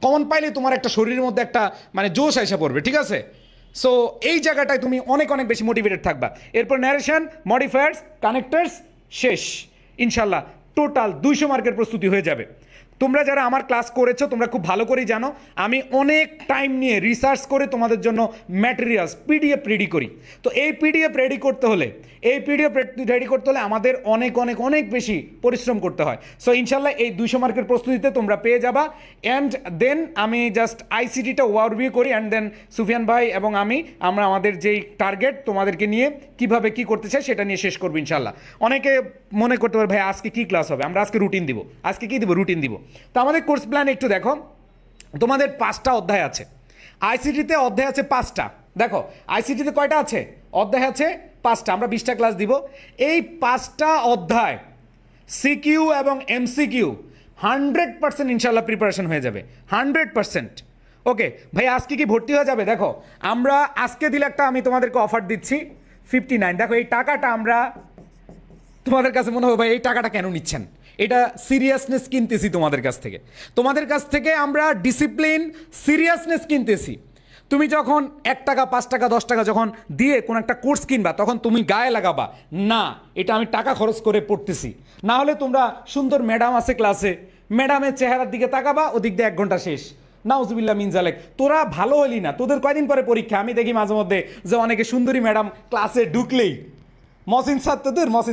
কমন পাইলে তোমার একটা শরীরের মধ্যে একটা মানে জোশ এসে পড়বে, ঠিক আছে? সো এই জায়গাটায় তুমি অনেক অনেক বেশি মোটিভেটেড থাকবা। এরপর ন্যারেশন, মডিফায়ার্স, কানেক্টার্স, শেষ ইনশাল্লাহ টোটাল 200 মার্কের প্রস্তুতি হয়ে যাবে। তোমরা যারা আমার ক্লাস করেছো তোমরা খুব ভালো করেই জানো আমি অনেক টাইম নিয়ে রিসার্চ করে তোমাদের জন্য ম্যাটেরিয়ালস পিডিএফ রেডি করি। তো এই পিডিএফ রেডি করতে হলে আমাদের অনেক অনেক অনেক বেশি পরিশ্রম করতে হয়। সো ইনশাল্লাহ এই 200 মার্কের প্রস্তুতিতে তোমরা পেয়ে যাবা। অ্যান্ড দেন আমি জাস্ট আইসিটিটা ওভারভিউ করি, অ্যান্ড দেন সুফিয়ান ভাই এবং আমরা আমাদের যেই টার্গেট তোমাদেরকে নিয়ে কিভাবে কি করতে চাই সেটা নিয়ে শেষ করবো ইনশাল্লাহ। অনেকে মনে করতে পারে ভাই আজকে কি ক্লাস হবে, আমরা আজকে রুটিন দিব। আজকে কি দিব? রুটিন দিব। তো আমাদের কোর্স প্ল্যান একটু দেখো, তোমাদের 5টা অধ্যায় আছে, আইসিটিতে অধ্যায় আছে 5টা। দেখো আইসিটিতে কয়টা আছে? অধ্যায় আছে 5টা, আমরা 20টা ক্লাস দিব। এই 5টা অধ্যায় সিকিউ এবং এমসিকিউ 100% ইনশাল্লাহ প্রিপারেশন হয়ে যাবে, 100%। ওকে ভাই, আজকে কি ভর্তি হয়ে যাবে? দেখো আমরা আজকে দিলে একটা আমি তোমাদেরকে অফার দিচ্ছি 59। দেখো এই টাকাটা আমরা তোমাদের কাছে মনে হবে ভাই এই টাকাটা কেন নিচ্ছেন, এটা সিরিয়াসনেস কিনতেছি তোমাদের কাছ থেকে আমরা ডিসিপ্লিন সিরিয়াসনেস কিনতেছি। তুমি যখন 1 টাকা 5 টাকা 10 টাকা যখন দিয়ে কোন একটা কোর্স কিনবা তখন তুমি গায়ে লাগাবা না এটা আমি টাকা খরচ করে পড়তেছি। না হলে তোমরা সুন্দর ম্যাডাম আছে ক্লাসে, ম্যাডামের চেহারার দিকে তাকাবা, ওদিক দিয়ে 1 ঘন্টা শেষ, নাউজুবিল্লাহ মিন জালেক। তোরা ভালো হলি না, তোদের কয়দিন পরে পরীক্ষা। আমি দেখি মাঝে মধ্যে যে অনেকে সুন্দরী ম্যাডাম ক্লাসে ঢুকলেই মহসিন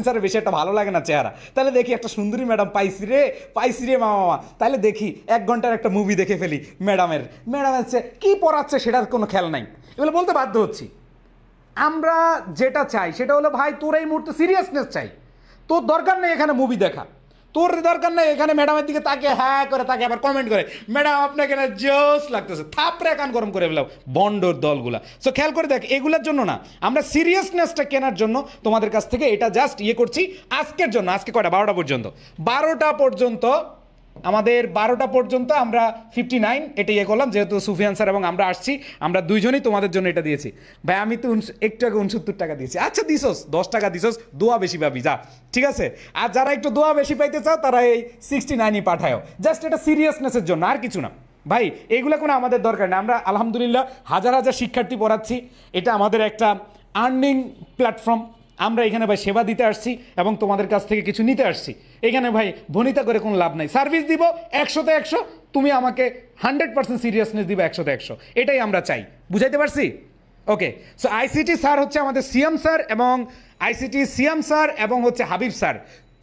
স্যারের বেশি একটা ভালো লাগে না চেহারা, তাহলে দেখি একটা সুন্দরী ম্যাডাম পাইছি রে মামা, তাহলে দেখি 1 ঘন্টার একটা মুভি দেখে ফেলি ম্যাডামের কি পড়াচ্ছে সেটার কোনো খেয়াল নাই। এগুলো বলতে বাধ্য হচ্ছি। আমরা যেটা চাই সেটা হলো ভাই তোর এই মুহূর্তে সিরিয়াসনেস চাই, তোর দরকার নেই এখানে মুভি দেখা, তোর দরকার নেই এখানে ম্যাডামের দিকে তাকে হ্যাঁ করে তাকে আবার কমেন্ট করে ম্যাডাম আপনাকে না জোস লাগতেছে, থাপড়ে কান গরম করে ফেলাও বন্ডর দলগুলা। সো খেয়াল করে দেখ, এগুলোর জন্য না, আমরা সিরিয়াসনেসটা কেনার জন্য তোমাদের কাছ থেকে এটা জাস্ট করছি আজকের জন্য। আজকে কয়টা? 12টা পর্যন্ত, 12টা পর্যন্ত আমাদের 12টা পর্যন্ত আমরা 59 এটা করলাম, যেহেতু সুফিয়ান স্যার এবং আমরা আসছি, আমরা দুইজনই তোমাদের জন্য এটা দিয়েছি। ভাই আমি তো একটু আগে 69 টাকা দিয়েছি। আচ্ছা দিছোস, 10 টাকা দিছোস, দোয়া বেশি পাবি যা, ঠিক আছে? আর যারা একটু দোয়া বেশি পাইতে চাও তারা এই 69ই পাঠায়ও, জাস্ট এটা সিরিয়াসনেসের জন্য, আর কিছু না ভাই। এইগুলো কোনো আমাদের দরকার নেই। আমরা আলহামদুলিল্লাহ হাজার হাজার শিক্ষার্থী পড়াচ্ছি, এটা আমাদের একটা আর্নিং প্ল্যাটফর্ম। আমরা এখানে ভাই সেবা দিতে আসছি এবং তোমাদের কাছ থেকে কিছু নিতে আসছি। এখানে ভাই ভনিতা করে কোনো লাভ নাই, সার্ভিস দিব 100তে 100, তুমি আমাকে 100% সিরিয়াসনেস দিবে 100তে 100, এটাই আমরা চাই। বুঝাইতে পারছি? ওকে, সো আইসিটি স্যার হচ্ছে আমাদের সিএম স্যার, এবং আইসিটি সিএম স্যার এবং হচ্ছে হাবিব স্যার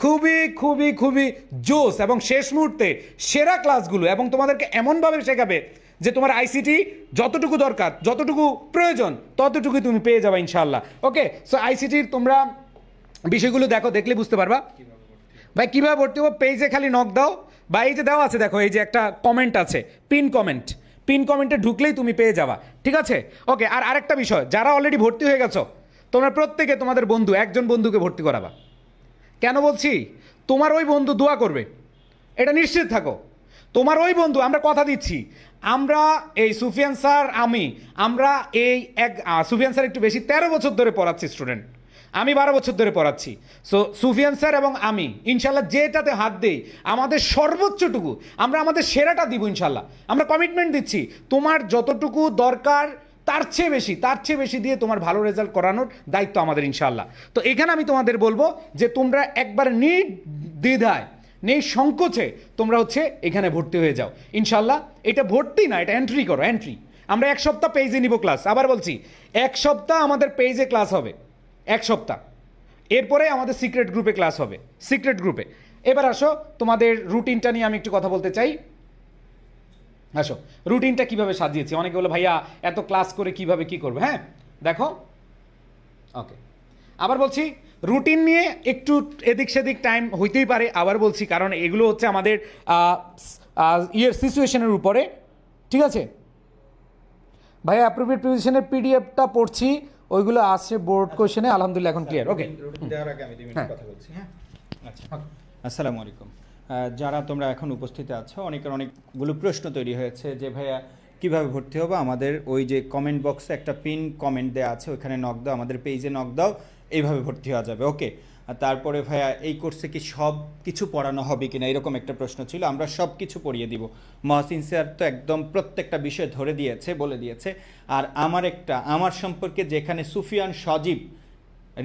খুবই খুবই খুবই জোস এবং শেষ মুহূর্তে সেরা ক্লাসগুলো, এবং তোমাদেরকে এমনভাবে শেখাবে যে তোমার আইসিটি যতটুকু দরকার, যতটুকু প্রয়োজন ততটুকুই তুমি পেয়ে যাবে ইনশাল্লাহ। ওকে, সো আইসিটির তোমরা বিষয়গুলো দেখো, দেখলে বুঝতে পারবা ভাই কীভাবে ভর্তি হবো। পেজে খালি নক দাও, বা এই যে দেওয়া আছে দেখো, এই যে একটা কমেন্ট আছে, পিন কমেন্টে ঢুকলেই তুমি পেয়ে যাবা, ঠিক আছে? ওকে, আর আরেকটা বিষয়, যারা অলরেডি ভর্তি হয়ে গেছো তোমরা প্রত্যেকে তোমাদের বন্ধু, একজন বন্ধুকে ভর্তি করাবা। কেন বলছি? তোমার ওই বন্ধু দোয়া করবে, এটা নিশ্চিত থাকো। তোমার ওই বন্ধু, আমরা কথা দিচ্ছি, আমরা এই সুফিয়ান স্যার আমরা এই সুফিয়ান স্যার একটু বেশি 13 বছর ধরে পড়াচ্ছি স্টুডেন্ট, আমি 12 বছর ধরে পড়াচ্ছি। সো সুফিয়ান স্যার এবং আমি ইনশাল্লাহ যেটাতে হাত দেই আমাদের সর্বোচ্চটুকু আমরা আমাদের সেরাটা দিব ইনশাল্লাহ। আমরা কমিটমেন্ট দিচ্ছি তোমার যতটুকু দরকার তার চেয়ে বেশি দিয়ে তোমার ভালো রেজাল্ট করানোর দায়িত্ব আমাদের ইনশাল্লাহ। তো এখানে আমি তোমাদের বলবো যে তোমরা একবার নির্দ্বিধায় সংকোচে তোমরা হচ্ছে এখানে ভর্তি হয়ে যাও ইনশাল্লাহ। এটা ভর্তি না, এটা এন্ট্রি করো, এন্ট্রি। আমরা 1 সপ্তাহ পেজে নিব ক্লাস, আবার বলছি 1 সপ্তাহ আমাদের পেজে ক্লাস হবে, 1 সপ্তাহ। এরপরে আমাদের সিক্রেট গ্রুপে ক্লাস হবে, সিক্রেট গ্রুপে। এবার আসো তোমাদের রুটিনটা নিয়ে আমি একটু কথা বলতে চাই। আসো রুটিনটা কিভাবে সাজিয়েছি, অনেকে বলে ভাইয়া এত ক্লাস করে কিভাবে কি করবে। হ্যাঁ দেখো, ওকে আবার বলছি রুটিন নিয়ে একটু এদিক সেদিক টাইম হইতেই পারে, আবার বলছি কারণ এগুলো হচ্ছে আমাদের সিচুয়েশনের উপরে, ঠিক আছে। ভাইয়া অ্যাপ্রোপ্রিয়েট পজিশনের পিডিএফটা পড়ছি, ওইগুলো আসছে বোর্ড কোশ্চেনে, আলহামদুলিল্লাহ এখন ক্লিয়ার। ওকে দেওয়ার আগে আমি 2 মিনিট কথা বলছি। হ্যাঁ আচ্ছা, আসসালামু আলাইকুম। যারা তোমরা এখন উপস্থিত আছো, অনেকের অনেকগুলো প্রশ্ন তৈরি হয়েছে যে ভাইয়া কিভাবে ভর্তি হবে। আমাদের ওই যে কমেন্ট বক্সে একটা পিন কমেন্ট দেওয়া আছে, ওইখানে নক দাও, আমাদের পেজে নক দাও, এইভাবে ভর্তি হওয়া যাবে। ওকে, আর তারপরে ভাইয়া এই কোর্সে কি সব কিছু পড়ানো হবে কিনা এরকম একটা প্রশ্ন ছিল। আমরা সব কিছু পড়িয়ে দিব। মহসিন স্যার তো একদম প্রত্যেকটা বিষয় ধরে দিয়েছে, বলে দিয়েছে। আর আমার সম্পর্কে যেখানে সুফিয়ান সজীব,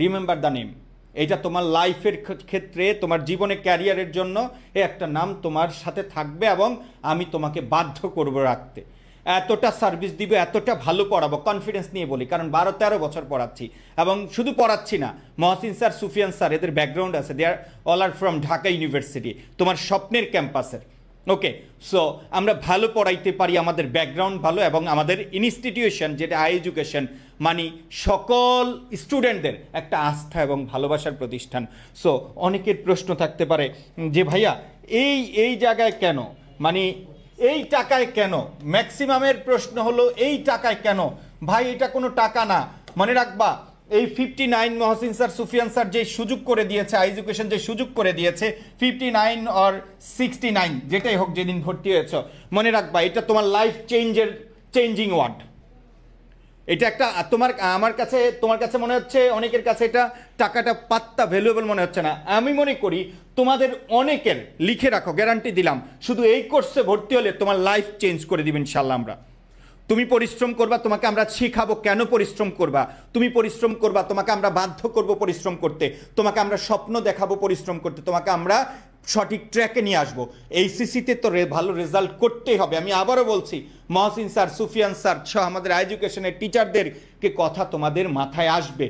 রিমেম্বার দ্য নেম, এটা তোমার লাইফের ক্ষেত্রে তোমার জীবনে ক্যারিয়ারের জন্য এই একটা নাম তোমার সাথে থাকবে এবং আমি তোমাকে বাধ্য করব রাখতে। এতটা সার্ভিস দিব, এতটা ভালো পড়াবো, কনফিডেন্স নিয়ে বলি, কারণ 12-13 বছর পড়াচ্ছি। এবং শুধু পড়াচ্ছি না, মহসিন স্যার, সুফিয়ান স্যার, এদের ব্যাকগ্রাউন্ড আছে, they are all are from Dhaka university, তোমার স্বপ্নের ক্যাম্পাসের। ওকে, সো আমরা ভালো পড়াইতে পারি, আমাদের ব্যাকগ্রাউন্ড ভালো, এবং আমাদের ইনস্টিটিউশন যেটা হাই এডুকেশন মানে সকল স্টুডেন্টদের একটা আস্থা এবং ভালোবাসার প্রতিষ্ঠান। সো অনেকের প্রশ্ন থাকতে পারে যে ভাইয়া এই জায়গায় কেন, মানে এই টাকায় কেন? ম্যাক্সিমামের প্রশ্ন হলো এই টাকায় কেন? ভাই এটা কোনো টাকা না, মনে রাখবা এই 59 মহসিন স্যার, সুফিয়ান স্যার যে সুযোগ করে দিয়েছে, হাই এডুকেশন যে সুযোগ করে দিয়েছে, 59 অর 69 যেটাই হোক, যেদিন ভর্তি হয়েছ, মনে রাখবা এটা তোমার লাইফ চেঞ্জিং ওয়ার্ড। এটা একটা আমার কাছে, তোমার কাছে মনে হচ্ছে, অনেকের কাছে এটা টাকাটা পাত্তা ভ্যালুয়েবল মনে হচ্ছে না। আমি মনে করি তোমাদের অনেকের, লিখে রাখো, গ্যারান্টি দিলাম, শুধু এই কোর্সে ভর্তি হলে তোমার লাইফ চেঞ্জ করে দিবেন ইনশাল্লাহ আমরা। তুমি পরিশ্রম করবা, তোমাকে আমরা শিখাবো কেন পরিশ্রম করবা। তুমি পরিশ্রম করবা, তোমাকে আমরা বাধ্য করব পরিশ্রম করতে, তোমাকে আমরা স্বপ্ন দেখাবো পরিশ্রম করতে, তোমাকে আমরা সঠিক ট্র্যাকে নিয়ে আসবো। এইচএসসিতে তো ভালো রেজাল্ট করতেই হবে। আমি আবারও বলছি, মহসিন স্যার, সুফিয়ান স্যার সহ আমাদের এডুকেশনের টিচারদেরকে কথা তোমাদের মাথায় আসবে।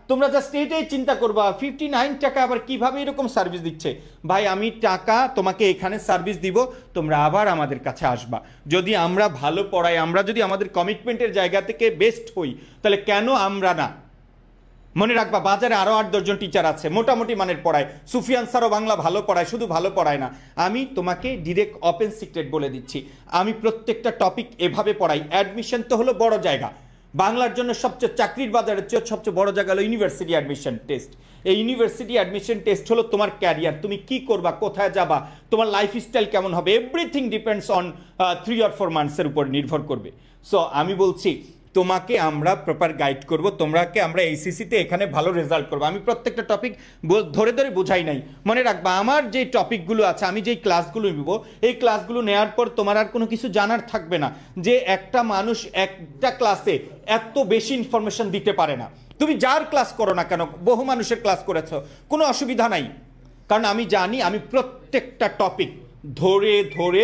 তোমরা জাস্ট এটাই চিন্তা করবা 59 টাকা আবার কিভাবে এরকম সার্ভিস দিচ্ছে। ভাই আমি টাকা তোমাকে এখানে সার্ভিস দিব, তোমরা আবার আমাদের কাছে আসবা। যদি আমরা ভালো পড়াই, আমরা যদি আমাদের কমিটমেন্টের জায়গা থেকে বেস্ট হই, তাহলে কেন আমরা না? মনে রাখবা বাজারে আরও 8-10 জন টিচার আছে, মোটামুটি মানের পড়ায়। সুফিয়ান স্যারও বাংলা ভালো পড়ায়, শুধু ভালো পড়ায় না। আমি তোমাকে ডিরেক্ট ওপেন সিক্রেট বলে দিচ্ছি, আমি প্রত্যেকটা টপিক এভাবে পড়াই। অ্যাডমিশন তো হলো বড় জায়গা, বাংলার জন্য সবচেয়ে, চাকরির বাজারের চেয়ে সবচেয়ে বড় জায়গা হলো ইউনিভার্সিটি অ্যাডমিশন টেস্ট। এই ইউনিভার্সিটি অ্যাডমিশন টেস্ট হলো তোমার ক্যারিয়ার, তুমি কি করবা, কোথায় যাবা, তোমার লাইফস্টাইল কেমন হবে, এভরিথিং ডিপেন্ডস অন 3 or 4 মান্থসের উপর নির্ভর করবে। সো আমি বলছি তোমাকে আমরা প্রপার গাইড করব, তোমরাকে আমরা এইচএসসিতে এখানে ভালো রেজাল্ট করবো। আমি প্রত্যেকটা টপিক ধরে ধরে বোঝাই নাই। মনে রাখবা আমার যে টপিকগুলো আছে, আমি যেই ক্লাসগুলো নিব, এই ক্লাসগুলো নেওয়ার পর তোমার আর কোনো কিছু জানার থাকবে না যে একটা মানুষ একটা ক্লাসে এত বেশি ইনফরমেশন দিতে পারে না। তুমি যার ক্লাস করো না কেন, বহু মানুষের ক্লাস করেছো, কোনো অসুবিধা নাই, কারণ আমি জানি আমি প্রত্যেকটা টপিক ধরে ধরে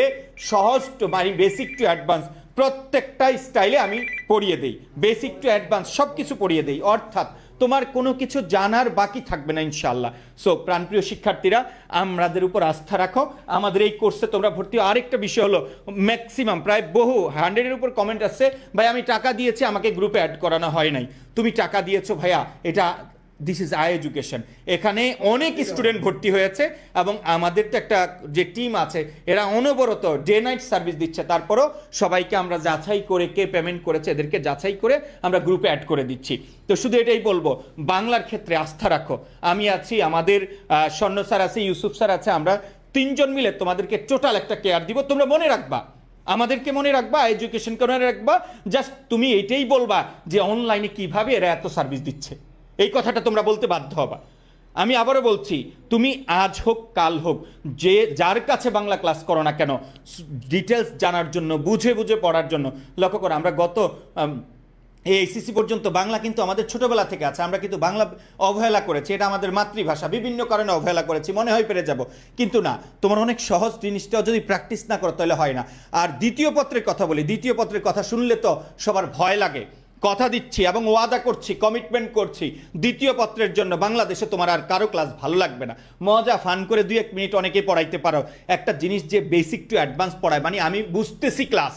সহজ টু মানে বেসিক টু অ্যাডভান্স প্রত্যেকটা স্টাইলে আমি পড়িয়ে দেই, বেসিক টু অ্যাডভান্স সব কিছু পড়িয়ে দেই, অর্থাৎ তোমার কোনো কিছু জানার বাকি থাকবে না ইনশাআল্লাহ। সো প্রাণপ্রিয় শিক্ষার্থীরা, আমাদের উপর আস্থা রাখো, আমাদের এই কোর্সে তোমরা ভর্তি। আরেকটা বিষয় হলো, ম্যাক্সিমাম প্রায় 100-এর উপর কমেন্ট আসছে, ভাই আমি টাকা দিয়েছি, আমাকে গ্রুপে অ্যাড করানো হয় নাই। তুমি টাকা দিয়েছো ভাইয়া, এটা দিস ইজ হাই এডুকেশন, এখানে অনেক স্টুডেন্ট ভর্তি হয়েছে এবং আমাদের তো একটা যে টিম আছে, এরা অনবরত ডে নাইট সার্ভিস দিচ্ছে। তারপরও সবাইকে আমরা যাচাই করে, কে পেমেন্ট করেছে এদেরকে যাচাই করে আমরা গ্রুপে অ্যাড করে দিচ্ছি। তো শুধু এটাই বলবো, বাংলার ক্ষেত্রে আস্থা রাখো, আমি আছি, আমাদের স্বর্ণ স্যার আছে, ইউসুফ স্যার আছে, আমরা 3 জন মিলে তোমাদেরকে টোটাল একটা কেয়ার দিব। তোমরা মনে রাখবা, আমাদেরকে মনে রাখবা, এডুকেশনকে মনে রাখবা, জাস্ট তুমি এইটাই বলবা যে অনলাইনে কিভাবে এরা এত সার্ভিস দিচ্ছে, এই কথাটা তোমরা বলতে বাধ্য হবা। আমি আবারও বলছি, তুমি আজ হোক কাল হোক যে যার কাছে বাংলা ক্লাস করো না কেন, ডিটেলস জানার জন্য, বুঝে বুঝে পড়ার জন্য, লক্ষ্য করো আমরা গত এইচএসসি পর্যন্ত বাংলা কিন্তু আমাদের ছোটবেলা থেকে আছে, আমরা কিন্তু বাংলা অবহেলা করেছি, এটা আমাদের মাতৃভাষা, বিভিন্ন কারণে অবহেলা করেছি, মনে হয় পেরে যাব, কিন্তু না, তোমার অনেক সহজ জিনিসটাও যদি প্র্যাকটিস না করো তাহলে হয় না। আর দ্বিতীয় পত্রের কথা বলি, দ্বিতীয় পত্রের কথা শুনলে তো সবার ভয় লাগে। কথা দিচ্ছি এবং ওয়াদা করছি, কমিটমেন্ট করছি, দ্বিতীয় পত্রের জন্য বাংলাদেশে তোমার আর কারো ক্লাস ভালো লাগবে না। মজা ফান করে 2-1 মিনিট অনেকেই পড়াইতে পারো, একটা জিনিস যে বেসিক টু অ্যাডভান্স পড়ায়, মানে আমি বুঝতেছি ক্লাস,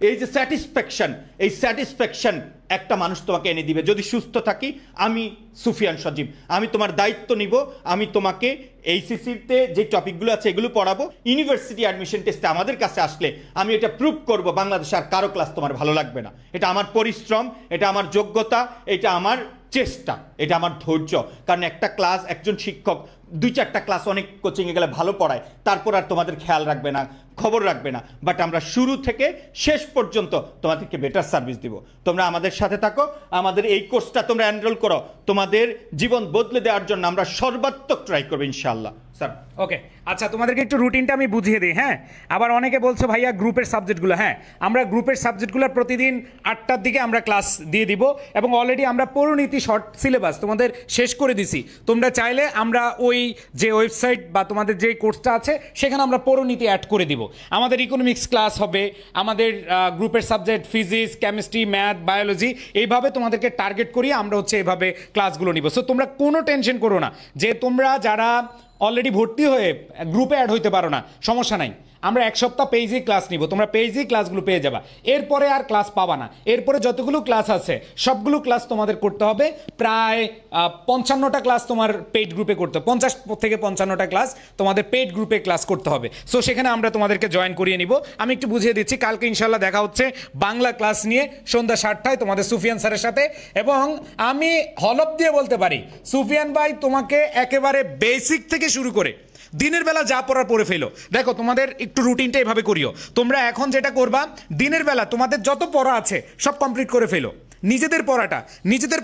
এই যে স্যাটিসফ্যাকশন, এই স্যাটিসফ্যাকশন একটা মানুষ তোমাকে এনে দিবে। যদি সুস্থ থাকি, আমি সুফিয়ান সজীব, আমি তোমার দায়িত্ব নিব, আমি তোমাকে এইচএসসিতে যে টপিকগুলো আছে এগুলো পড়াবো। ইউনিভার্সিটি অ্যাডমিশন টেস্টে আমাদের কাছে আসলে আমি এটা প্রুভ করব বাংলাদেশে আর কারো ক্লাস তোমার ভালো লাগবে না। এটা আমার পরিশ্রম, এটা আমার যোগ্যতা, এটা আমার চেষ্টা, এটা আমার ধৈর্য। কারণ একটা ক্লাস, একজন শিক্ষক 2-4টা ক্লাস অনেক কোচিংয়ে গেলে ভালো পড়ায়, তারপর আর তোমাদের খেয়াল রাখবে না, খবর রাখবে না, বাট আমরা শুরু থেকে শেষ পর্যন্ত তোমাদেরকে বেটার সার্ভিস দিব। তোমরা আমাদের সাথে থাকো, আমাদের এই কোর্সটা তোমরা এনরোল করো, তোমাদের জীবন বদলে দেওয়ার জন্য আমরা সর্বাত্মক ট্রাই করবো ইনশাআল্লাহ। স্যার ওকে, আচ্ছা তোমাদেরকে একটু রুটিনটা আমি বুঝিয়ে দিই। হ্যাঁ, আবার অনেকে বলছো ভাইয়া গ্রুপের সাবজেক্টগুলো, হ্যাঁ আমরা গ্রুপের সাবজেক্টগুলো প্রতিদিন 8টার দিকে আমরা ক্লাস দিয়ে দিব, এবং অলরেডি আমরা পরিণীতি শর্ট সিলেবাস তোমাদের শেষ করে দিছি। তোমরা চাইলে আমরা ওই যে ওয়েবসাইট বা তোমাদের যে কোর্সটা আছে সেখানে আমরা পরিণীতি অ্যাড করে দিব। আমাদের ইকোনমিক্স ক্লাস হবে, আমাদের গ্রুপের subject physics, chemistry, math, biology, এইভাবে তোমাদেরকে টার্গেট করিয়ে আমরা হচ্ছে এইভাবে ক্লাসগুলো নিব। সো তোমরা কোনো টেনশন করো না যে তোমরা যারা অলরেডি ভর্তি হয়ে গ্রুপে অ্যাড হইতে পারো না, সমস্যা নাই, আমরা 1 সপ্তাহ পেজেই ক্লাস নিব, তোমরা পেজেই ক্লাসগুলো পেয়ে যাবা, এরপরে আর ক্লাস পাবা না। এরপরে যতগুলো ক্লাস আছে সবগুলো ক্লাস তোমাদের করতে হবে, প্রায় 55টা ক্লাস তোমার পেইড গ্রুপে করতে হবে, 50 থেকে 55টা ক্লাস তোমাদের পেইড গ্রুপে ক্লাস করতে হবে। সো সেখানে আমরা তোমাদেরকে জয়েন করিয়ে নিব। আমি একটু বুঝিয়ে দিচ্ছি, কালকে ইনশাল্লাহ দেখা হচ্ছে বাংলা ক্লাস নিয়ে সন্ধ্যা 7টায় তোমাদের সুফিয়ান স্যারের সাথে, এবং আমি হলফ দিয়ে বলতে পারি সুফিয়ান ভাই তোমাকে একেবারে বেসিক থেকে শুরু করে দিনের বেলা যা পড়ার পড়ে ফেলো। দেখো তোমাদের একটু রুটিনটা এভাবে করিও, তোমরা এখন যেটা করবা, দিনের বেলা তোমাদের যত পড়া আছে সব কমপ্লিট করে ফেলো, নিজেদের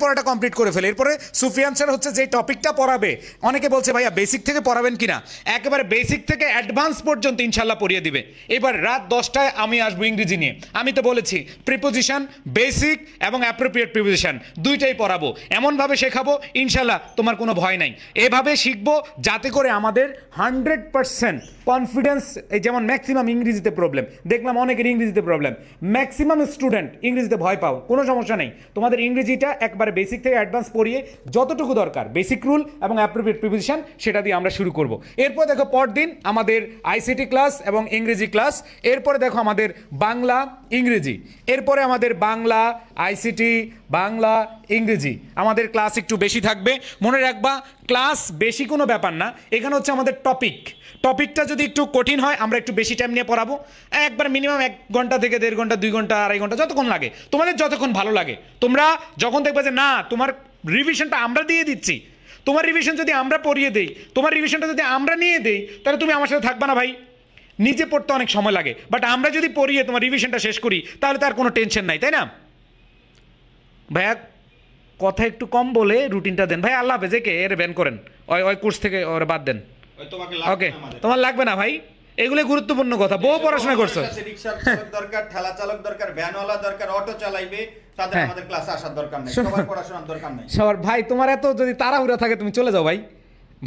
পড়াটা কমপ্লিট করে ফেলে। এরপরে সুফিয়ান স্যার হচ্ছে যে টপিকটা পড়াবে, অনেকে বলছে ভাইয়া বেসিক থেকে পড়াবেন কিনা, একেবারে বেসিক থেকে অ্যাডভান্স পর্যন্ত ইনশাল্লাহ পড়িয়ে দিবে। এবার রাত 10টায় আমি আসবো ইংরেজি নিয়ে, আমি তো বলেছি প্রিপোজিশন, বেসিক এবং অ্যাপ্রোপ্রিয়েট প্রিপোজিশন দুইটাই পড়াবো, এমনভাবে শেখাবো ইনশাল্লাহ তোমার কোনো ভয় নাই। এভাবে শিখবো যাতে করে আমাদের 100% কনফিডেন্স, এই যেমন ম্যাক্সিমাম ইংরেজিতে প্রবলেম, দেখলাম অনেকের ইংরেজিতে প্রবলেম, ম্যাক্সিমাম স্টুডেন্ট ইংরেজিতে ভয় পাও, কোনো সমস্যা নেই, তোমাদের ইংরেজিটা একবারে বেসিক থেকে অ্যাডভান্স পড়িয়ে যতটুকু দরকার বেসিক রুল এবং অ্যাপ্রোপ্রিয়েট প্রিপোজিশন সেটা দিয়ে আমরা শুরু করব। এরপর দেখো পরদিন আমাদের আইসিটি ক্লাস এবং ইংরেজি ক্লাস, এরপরে দেখো আমাদের বাংলা ইংরেজি, এরপরে আমাদের বাংলা আইসিটি, বাংলা ইংরেজি, আমাদের ক্লাস একটু বেশি থাকবে। মনে রাখবা ক্লাস বেশি কোনো ব্যাপার না, এখানে হচ্ছে আমাদের টপিকটা যদি একটু কঠিন হয় আমরা একটু বেশি টাইম নিয়ে পড়াবো, একবার মিনিমাম 1 ঘন্টা থেকে 1.5 ঘন্টা, 2 ঘন্টা, 2.5 ঘন্টা, যতক্ষণ লাগে তোমাদের, যতক্ষণ ভালো লাগে। তোমরা যখন দেখবে যে না তোমার রিভিশনটা আমরা দিয়ে দিচ্ছি, তোমার রিভিশন যদি আমরা পড়িয়ে দেই, তোমার রিভিশনটা যদি আমরা নিয়ে দেই, তাহলে তুমি আমার সাথে থাকবা না ভাই, নিজে পড়তে অনেক সময় লাগে, বাট আমরা যদি পড়িয়ে তোমার রিভিশনটা শেষ করি তাহলে তার কোনো টেনশন নাই, তাই না ভাইয়া? কথা একটু কম বলে রুটিনটা দেন ভাই। আল্লাহ হাফেজ, একে এর ব্যান করেন, ওই কোর্স থেকে ওর বাদ দেন। ওকে, তোমার লাগবে না ভাই, এগুলো গুরুত্বপূর্ণ কথা, বউ পড়াশোনা করছো, রিকশা চালক দরকার, ঠেলা চালক দরকার, ভ্যানওয়ালা দরকার, অটো চালাইবে, তাদের আমাদের ক্লাসে আসার দরকার নাই, সবার পড়াশোনার দরকার নাই। সবার ভাই তোমার এত যদি তাড়াহুড়া থাকে তুমি চলে যাও ভাই।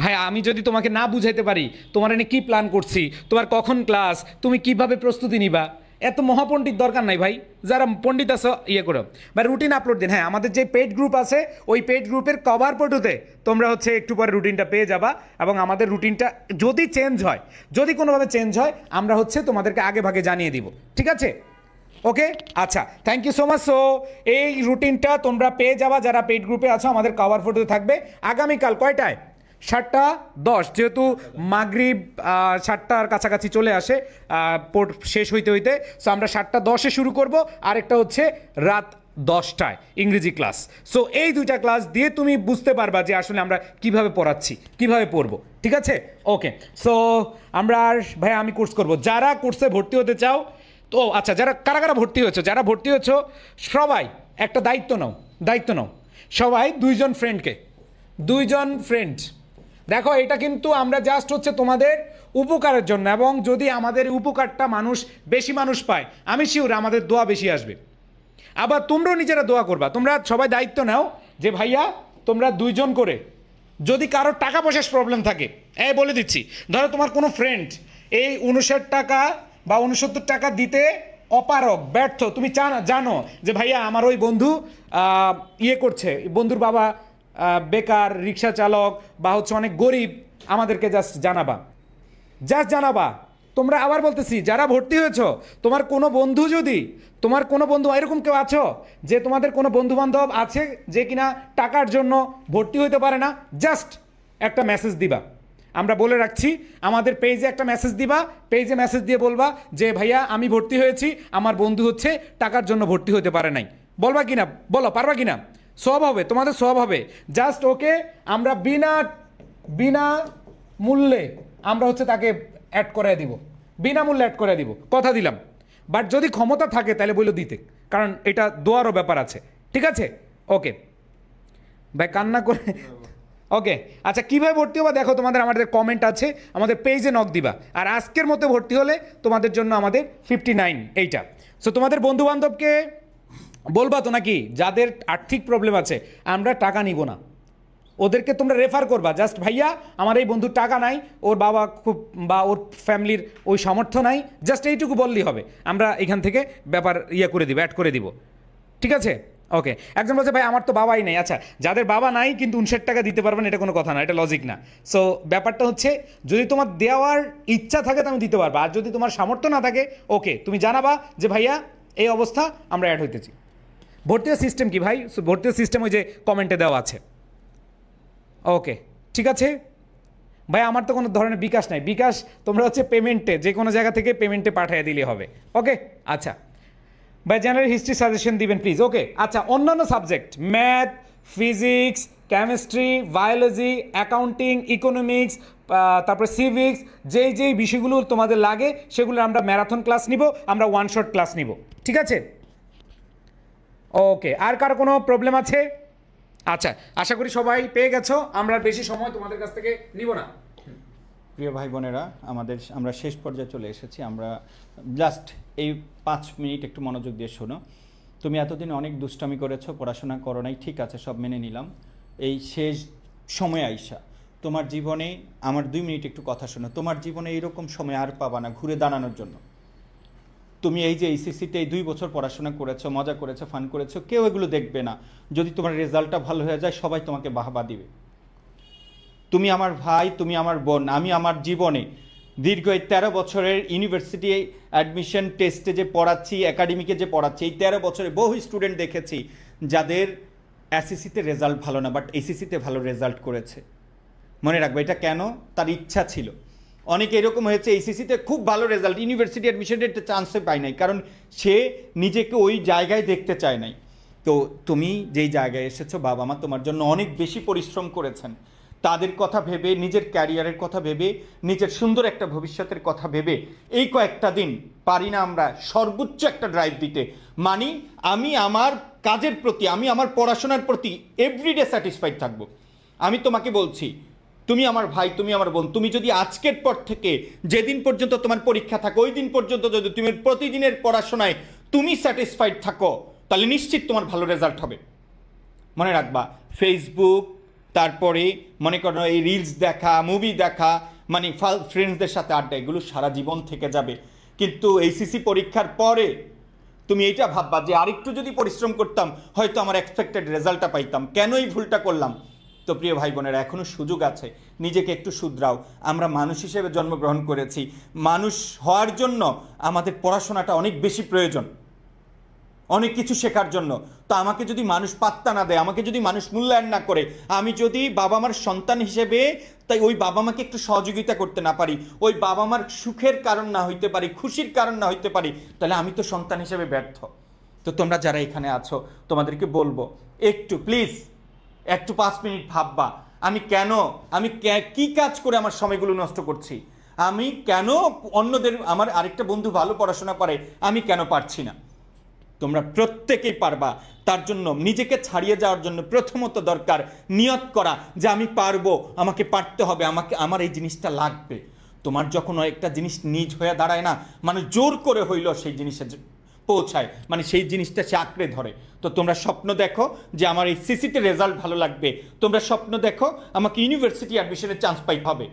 ভাই আমি যদি তোমাকে না বুঝাইতে পারি তোমার এনে কি প্ল্যান করছি, তোমার কখন ক্লাস, তুমি কিভাবে প্রস্তুতি নিবা, এত মহাপণ্ডিত দরকার নাই ভাই, যারা পণ্ডিত আছে ইয়ে করো বা রুটিন আপলোড দিন। হ্যাঁ, আমাদের যে পেইড গ্রুপ আছে ওই পেইড গ্রুপের কভার ফটোতে তোমরা হচ্ছে একটু পরে রুটিনটা পেয়ে যাবা, এবং আমাদের রুটিনটা যদি চেঞ্জ হয়, যদি কোনোভাবে চেঞ্জ হয় আমরা হচ্ছে তোমাদেরকে আগে ভাগে জানিয়ে দিব, ঠিক আছে? ওকে, আচ্ছা, thank you so much. So এই রুটিনটা তোমরা পেয়ে যাবা যারা পেইড গ্রুপে আছো, আমাদের কভার ফটোতে থাকবে। আগামীকাল কয়টায়? 7:10, যেহেতু মাগরিব 7টার কাছাকাছি চলে আসে শেষ হইতে হইতে, সো আমরা 7:10-এ শুরু করব, আরেকটা হচ্ছে রাত 10টায় ইংরেজি ক্লাস। সো এই 2টা ক্লাস দিয়ে তুমি বুঝতে পারবা যে আসলে আমরা কিভাবে পড়াচ্ছি, কিভাবে পড়বো, ঠিক আছে? ওকে, সো আমরা আর ভাই আমি কোর্স করব, যারা কোর্সে ভর্তি হতে চাও তো আচ্ছা, যারা কারা ভর্তি হয়েছো, যারা ভর্তি হয়েছো সবাই একটা দায়িত্ব নাও। সবাই দুইজন ফ্রেন্ড দেখো, এটা কিন্তু আমরা জাস্ট হচ্ছে তোমাদের উপকারের জন্য, এবং যদি আমাদের উপকারটা বেশি মানুষ পায়, আমি শিওর আমাদের দোয়া বেশি আসবে। আবার তোমরাও নিজেরা দোয়া করবা, তোমরা সবাই দায়িত্ব নাও যে ভাইয়া তোমরা 2 জন করে, যদি কারোর টাকা পয়সার প্রবলেম থাকে, বলে দিচ্ছি, ধরো তোমার কোনো ফ্রেন্ড এই 59 টাকা বা 69 টাকা দিতে অপারগ, ব্যর্থ, তুমি জানো যে ভাইয়া আমার ওই বন্ধু করছে, বন্ধুর বাবা বেকার, রিক্সা চালক বা হচ্ছে অনেক গরিব, আমাদেরকে জাস্ট জানাবা। তোমরা আবার বলতেছি, যারা ভর্তি হয়েছো, তোমার কোনো বন্ধু এরকম কেউ আছো যে তোমাদের কোনো বন্ধু বান্ধব আছে যে কিনা টাকার জন্য ভর্তি হতে পারে না, জাস্ট একটা মেসেজ দিবা। আমরা বলে রাখছি, আমাদের পেজে একটা মেসেজ দিবা, পেজে মেসেজ দিয়ে বলবা যে ভাইয়া আমি ভর্তি হয়েছি, আমার বন্ধু হচ্ছে টাকার জন্য ভর্তি হতে পারে নাই। বলবা কিনা, বলো, পারবা কিনা? সব হবে, তোমাদের সব হবে। জাস্ট ওকে আমরা বিনা মূল্যে আমরা হচ্ছে তাকে অ্যাড করে দিব, বিনামূল্যে অ্যাড করে দিব, কথা দিলাম। বাট যদি ক্ষমতা থাকে তাহলে বললো দিতে, কারণ এটা দোয়ারও ব্যাপার আছে, ঠিক আছে? ওকে ভাই, কান্না করে ওকে। আচ্ছা, কীভাবে ভর্তি হবা দেখো, আমাদের কমেন্ট আছে, আমাদের পেজে নক দিবা। আর আজকের মতো ভর্তি হলে তোমাদের জন্য আমাদের 59 এইটা। সো তোমাদের বন্ধু বান্ধবকে বলবা তো নাকি, যাদের আর্থিক প্রবলেম আছে, আমরা টাকা নিব না, ওদেরকে তোমরা রেফার করবা, জাস্ট ভাইয়া আমার এই বন্ধুর টাকা নাই, ওর বাবা খুব বা ওর ফ্যামিলির ওই সামর্থ্য নাই, জাস্ট এইটুকু বললেই হবে, আমরা এখান থেকে ব্যাপার করে দিব, অ্যাড করে দিব, ঠিক আছে? ওকে। একজন বলছে ভাই আমার তো বাবাই নাই। আচ্ছা, যাদের বাবা নাই কিন্তু 59 টাকা দিতে পারবেন, এটা কোনো কথা না, এটা লজিক না। সো ব্যাপারটা হচ্ছে, যদি তোমার দেওয়ার ইচ্ছা থাকে তুমি দিতে পারবা, আর যদি তোমার সামর্থ্য না থাকে, ওকে, তুমি জানাবা যে ভাইয়া এই অবস্থা, আমরা অ্যাড হইতেছি। ভর্তির সিস্টেম কি ভাই? ভর্তির সিস্টেম ওই যে কমেন্টে দেওয়া আছে। ওকে, ঠিক আছে ভাই, আমার তো কোনো ধরনের বিকাশ নাই, বিকাশ তোমরা হচ্ছে পেমেন্টে, যে কোনো জায়গা থেকে পেমেন্টে পাঠিয়ে দিলে হবে। ওকে, আচ্ছা ভাই, জেনারেল হিস্ট্রি সাজেশন দিবেন প্লিজ। ওকে, আচ্ছা, অন্যান্য subject, math, physics, chemistry, biology, accounting, economics, তারপরে সিভিক্স, যেই বিষয়গুলো তোমাদের লাগে সেগুলো আমরা ম্যারাথন ক্লাস নিব, আমরা 1 শট ক্লাস নিব, ঠিক আছে? ওকে, আর কারো কোনো প্রবলেম আছে? আচ্ছা, আশা করি সবাই পেয়ে গেছো, আমরা বেশি সময় তোমাদের কাছ থেকে নিব না। প্রিয় ভাই বোনেরা, আমরা শেষ পর্যায়ে চলে এসেছি। আমরা জাস্ট এই 5 মিনিট একটু মনোযোগ দিয়ে শোনো। তুমি এতদিন অনেক দুষ্টামি করেছো, পড়াশোনা করো নাই, ঠিক আছে, সব মেনে নিলাম। এই শেষ সময় আইসা তোমার জীবনে আমার 2 মিনিট একটু কথা শোনো। তোমার জীবনে এইরকম সময় আর পাবা না ঘুরে দাঁড়ানোর জন্য। তুমি এই যে এইচএসসিতে এই 2 বছর পড়াশোনা করেছো, মজা করেছো, ফান করেছো, কেউ এগুলো দেখবে না। যদি তোমার রেজাল্টটা ভালো হয়ে যায়, সবাই তোমাকে বাহবা দিবে। তুমি আমার ভাই, তুমি আমার বোন। আমি আমার জীবনে দীর্ঘ এই 13 বছরের ইউনিভার্সিটি অ্যাডমিশন টেস্টে যে পড়াচ্ছি, একাডেমিকে যে পড়াচ্ছি, এই 13 বছরে বহু স্টুডেন্ট দেখেছি যাদের এসএসসিতে রেজাল্ট ভালো না, বাট এইচএসসিতে ভালো রেজাল্ট করেছে। মনে রাখবে, এটা কেন? তার ইচ্ছা ছিল। অনেকে এরকম হয়েছে, এইচএসসিতে খুব ভালো রেজাল্ট, ইউনিভার্সিটি অ্যাডমিশনের একটা চান্সে পায় নাই, কারণ সে নিজেকে ওই জায়গায় দেখতে চায় নাই। তো তুমি যেই জায়গায় এসেছো, বাবা মা তোমার জন্য অনেক বেশি পরিশ্রম করেছেন। তাদের কথা ভেবে, নিজের ক্যারিয়ারের কথা ভেবে, নিজের সুন্দর একটা ভবিষ্যতের কথা ভেবে এই কয়েকটা দিন পারি না আমরা সর্বোচ্চ একটা ড্রাইভ দিতে, মানে আমি আমার কাজের প্রতি, আমি আমার পড়াশোনার প্রতি এভরিডে স্যাটিসফাইড থাকবো। আমি তোমাকে বলছি, তুমি আমার ভাই, তুমি আমার বোন। তুমি যদি আজকের পর থেকে যেদিন পর্যন্ত তোমার পরীক্ষা থাকে, ওই দিন পর্যন্ত যদি তুমি প্রতিদিনের পড়াশোনায় তুমি স্যাটিসফাইড থাকো, তাহলে নিশ্চিত তোমার ভালো রেজাল্ট হবে। মনে রাখবা, ফেসবুক, তারপরে মনে করো এই রিলস দেখা, মুভি দেখা, মানে ফ্রেন্ডসদের সাথে আড্ডা, এগুলো সারা জীবন থেকে যাবে। কিন্তু এইচএসসি পরীক্ষার পরে তুমি এইটা ভাববা যে আরেকটু যদি পরিশ্রম করতাম, হয়তো আমার এক্সপেক্টেড রেজাল্টটা পাইতাম। কেন এই ভুলটা করলাম? তো প্রিয় ভাই বোনেরা, এখনও সুযোগ আছে, নিজেকে একটু শুধরাও। আমরা মানুষ হিসেবে জন্মগ্রহণ করেছি, মানুষ হওয়ার জন্য আমাদের পড়াশোনাটা অনেক বেশি প্রয়োজন, অনেক কিছু শেখার জন্য। তো আমাকে যদি মানুষ পাত্তা না দেয়, আমাকে যদি মানুষ মূল্যায়ন না করে, আমি যদি বাবা মার সন্তান হিসেবে তাই ওই বাবা মাকে একটু সহযোগিতা করতে না পারি, ওই বাবা মার সুখের কারণ না হইতে পারি, খুশির কারণ না হইতে পারি, তাহলে আমি তো সন্তান হিসেবে ব্যর্থ। তো তোমরা যারা এখানে আছো, তোমাদেরকে বলবো একটু প্লিজ একটু 5 মিনিট ভাববা, আমি কি কাজ করে আমার সময়গুলো নষ্ট করছি, আমি কেন অন্যদের, আমার আরেকটা বন্ধু ভালো পড়াশোনা করে, আমি কেন পারছি না। তো তোমরা প্রত্যেকেই পারবা। তার জন্য নিজেকে ছাড়িয়ে যাওয়ার জন্য প্রথমত দরকার নিয়ত করা যে আমি পারবো, আমাকে পারতে হবে, আমার এই জিনিসটা লাগবে। তোমার যখন একটা জিনিস নিজ হয়ে দাঁড়ায় না, মানে জোর করে হইল সেই জিনিসে পৌঁছায়, মানে সেই জিনিসটা সে আঁকড়ে ধরে। তো তোমরা স্বপ্ন দেখো যে আমার এই সিসিতে রেজাল্ট ভালো লাগবে, তোমরা স্বপ্ন দেখো আমাকে ইউনিভার্সিটি অ্যাডমিশনের চান্স পাইতে হবে,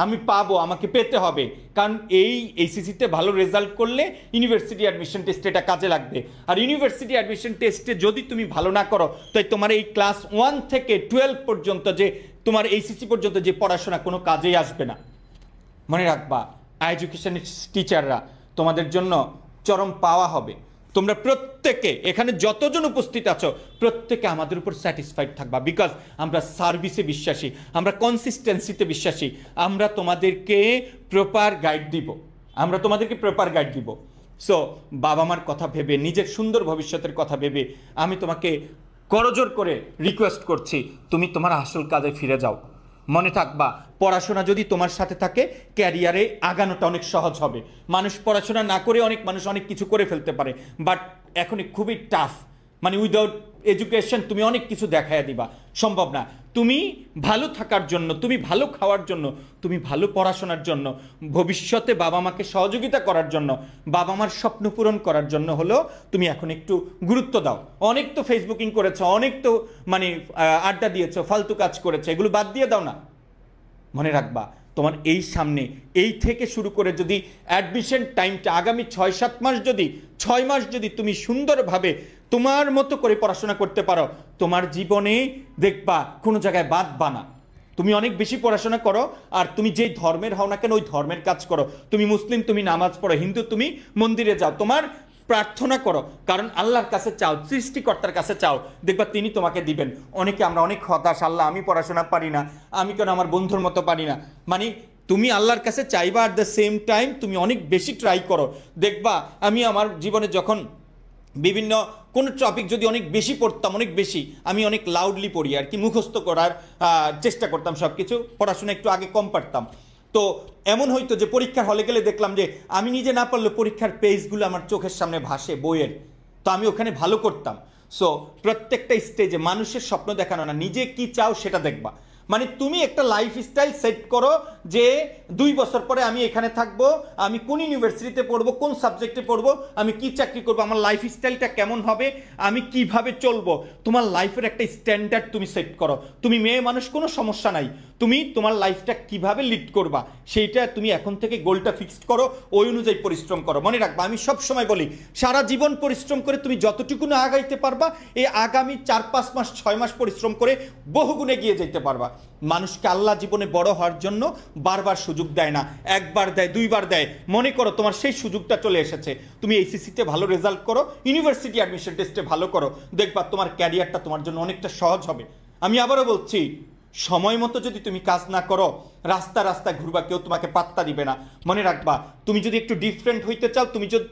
আমি পাবো, আমাকে পেতে হবে, কারণ এই এইচএসসিতে ভালো রেজাল্ট করলে ইউনিভার্সিটি অ্যাডমিশন টেস্টে এটা কাজে লাগবে। আর ইউনিভার্সিটি অ্যাডমিশন টেস্টে যদি তুমি ভালো না করো, তাই তোমার এই ক্লাস 1 থেকে 12 পর্যন্ত যে তোমার এইচএসসি পর্যন্ত যে পড়াশোনা কোনো কাজেই আসবে না। মনে রাখবা, এডুকেশনের টিচাররা তোমাদের জন্য চরম পাওয়া হবে। তোমরা প্রত্যেকে এখানে যতজন উপস্থিত আছো প্রত্যেকে আমাদের উপর স্যাটিসফাইড থাকবা, বিকজ আমরা সার্ভিসে বিশ্বাসী, আমরা কনসিস্টেন্সিতে বিশ্বাসী, আমরা তোমাদেরকে প্রপার গাইড দিব, আমরা তোমাদেরকে প্রপার গাইড দিব। সো বাবা মার কথা ভেবে, নিজের সুন্দর ভবিষ্যতের কথা ভেবে আমি তোমাকে করজোর করে রিকোয়েস্ট করছি, তুমি তোমার আসল কাজে ফিরে যাও। মনে থাকবা, পড়াশোনা যদি তোমার সাথে থাকে ক্যারিয়ারে আগানোটা অনেক সহজ হবে। মানুষ পড়াশোনা না করে অনেক মানুষ অনেক কিছু করে ফেলতে পারে, বাট এখন খুবই টাফ, মানে উইদাউট এডুকেশন তুমি অনেক কিছু দেখাইয়া দিবা, সম্ভব না। তুমি ভালো থাকার জন্য, তুমি ভালো খাওয়ার জন্য, তুমি ভালো পড়াশোনার জন্য, ভবিষ্যতে বাবা মাকে সহযোগিতা করার জন্য, বাবা মার স্বপ্ন পূরণ করার জন্য হলো তুমি এখন একটু গুরুত্ব দাও। অনেক তো ফেসবুকিং করেছো, অনেক তো মানে আড্ডা দিয়েছো, ফালতু কাজ করেছো, এগুলো বাদ দিয়ে দাও না। মনে রাখবা, তোমার এই সামনে এই থেকে শুরু করে যদি অ্যাডমিশন টাইমটা আগামী 6-7 মাস, যদি 6 মাস যদি তুমি সুন্দরভাবে তোমার মতো করে পড়াশোনা করতে পারো, তোমার জীবনে দেখবা কোনো জায়গায় বাদবা না। তুমি অনেক বেশি পড়াশোনা করো, আর তুমি যেই ধর্মের হও না কেন ওই ধর্মের কাজ করো। তুমি মুসলিম, তুমি নামাজ পড়ো, হিন্দু, তুমি মন্দিরে যাও, তোমার প্রার্থনা করো, কারণ আল্লাহর কাছে চাও, সৃষ্টিকর্তার কাছে চাও, দেখবা তিনি তোমাকে দিবেন। অনেকে আমরা অনেক হতাশ, আল্লাহ আমি পড়াশোনা পারি না, আমি কেন আমার বন্ধুর মতো পারি না, মানে তুমি আল্লাহর কাছে চাইবা, অ্যাট দ্য সেম টাইম তুমি অনেক বেশি ট্রাই করো। দেখবা আমি আমার জীবনে যখন বিভিন্ন কোনো টপিক যদি অনেক বেশি পড়তাম, অনেক বেশি, আমি অনেক লাউডলি পড়ি আর কি, মুখস্থ করার চেষ্টা করতাম সব কিছু, পড়াশোনা একটু আগে কম পারতাম। তো এমন হয়তো যে পরীক্ষার হলে গেলে দেখলাম যে আমি নিজে না পারলে পরীক্ষার পেজগুলো আমার চোখের সামনে ভাসে বইয়ের, তো আমি ওখানে ভালো করতাম। সো প্রত্যেকটা স্টেজে মানুষের স্বপ্ন দেখানো না, নিজে কি চাও সেটা দেখবা। মানে তুমি একটা লাইফস্টাইল সেট করো যে 2 বছর পরে আমি এখানে থাকবো, আমি কোন ইউনিভার্সিটিতে পড়বো, কোন সাবজেক্টে পড়বো, আমি কি চাকরি করবো, আমার লাইফস্টাইলটা কেমন হবে, আমি কিভাবে চলবো। তোমার লাইফের একটা স্ট্যান্ডার্ড তুমি সেট করো। তুমি মেয়ে মানুষ, কোনো সমস্যা নাই, তুমি তোমার লাইফটা কিভাবে লিড করবা সেইটা তুমি এখন থেকে গোলটা ফিক্সড করো, ওই অনুযায়ী পরিশ্রম করো। মনে রাখবা, আমি সব সময় বলি, সারা জীবন পরিশ্রম করে তুমি যতটুকু না আগাইতে পারবা, এই আগামী 4-5 মাস 6 মাস পরিশ্রম করে বহুগুণে গিয়ে যেতে পারবা। মানুষকে আল্লাহ জীবনে বড় হওয়ার জন্য বারবার সুযোগ দেয় না, একবার দেয়, 2বার দেয়। মনে করো তোমার সেই সুযোগটা চলে এসেছে, তুমি এইচএসসিতে ভালো রেজাল্ট করো, ইউনিভার্সিটি অ্যাডমিশন টেস্টে ভালো করো, দেখবা তোমার ক্যারিয়ারটা তোমার জন্য অনেকটা সহজ হবে। আমি আবারও বলছি, সময় মতো যদি তুমি কাজ না করো, রাস্তা রাস্তা ঘুরবা, কেউ তোমাকে পাত্তা দিবে না। মনে রাখবা, তুমি যদি একটু ডিফারেন্ট হইতে চাও,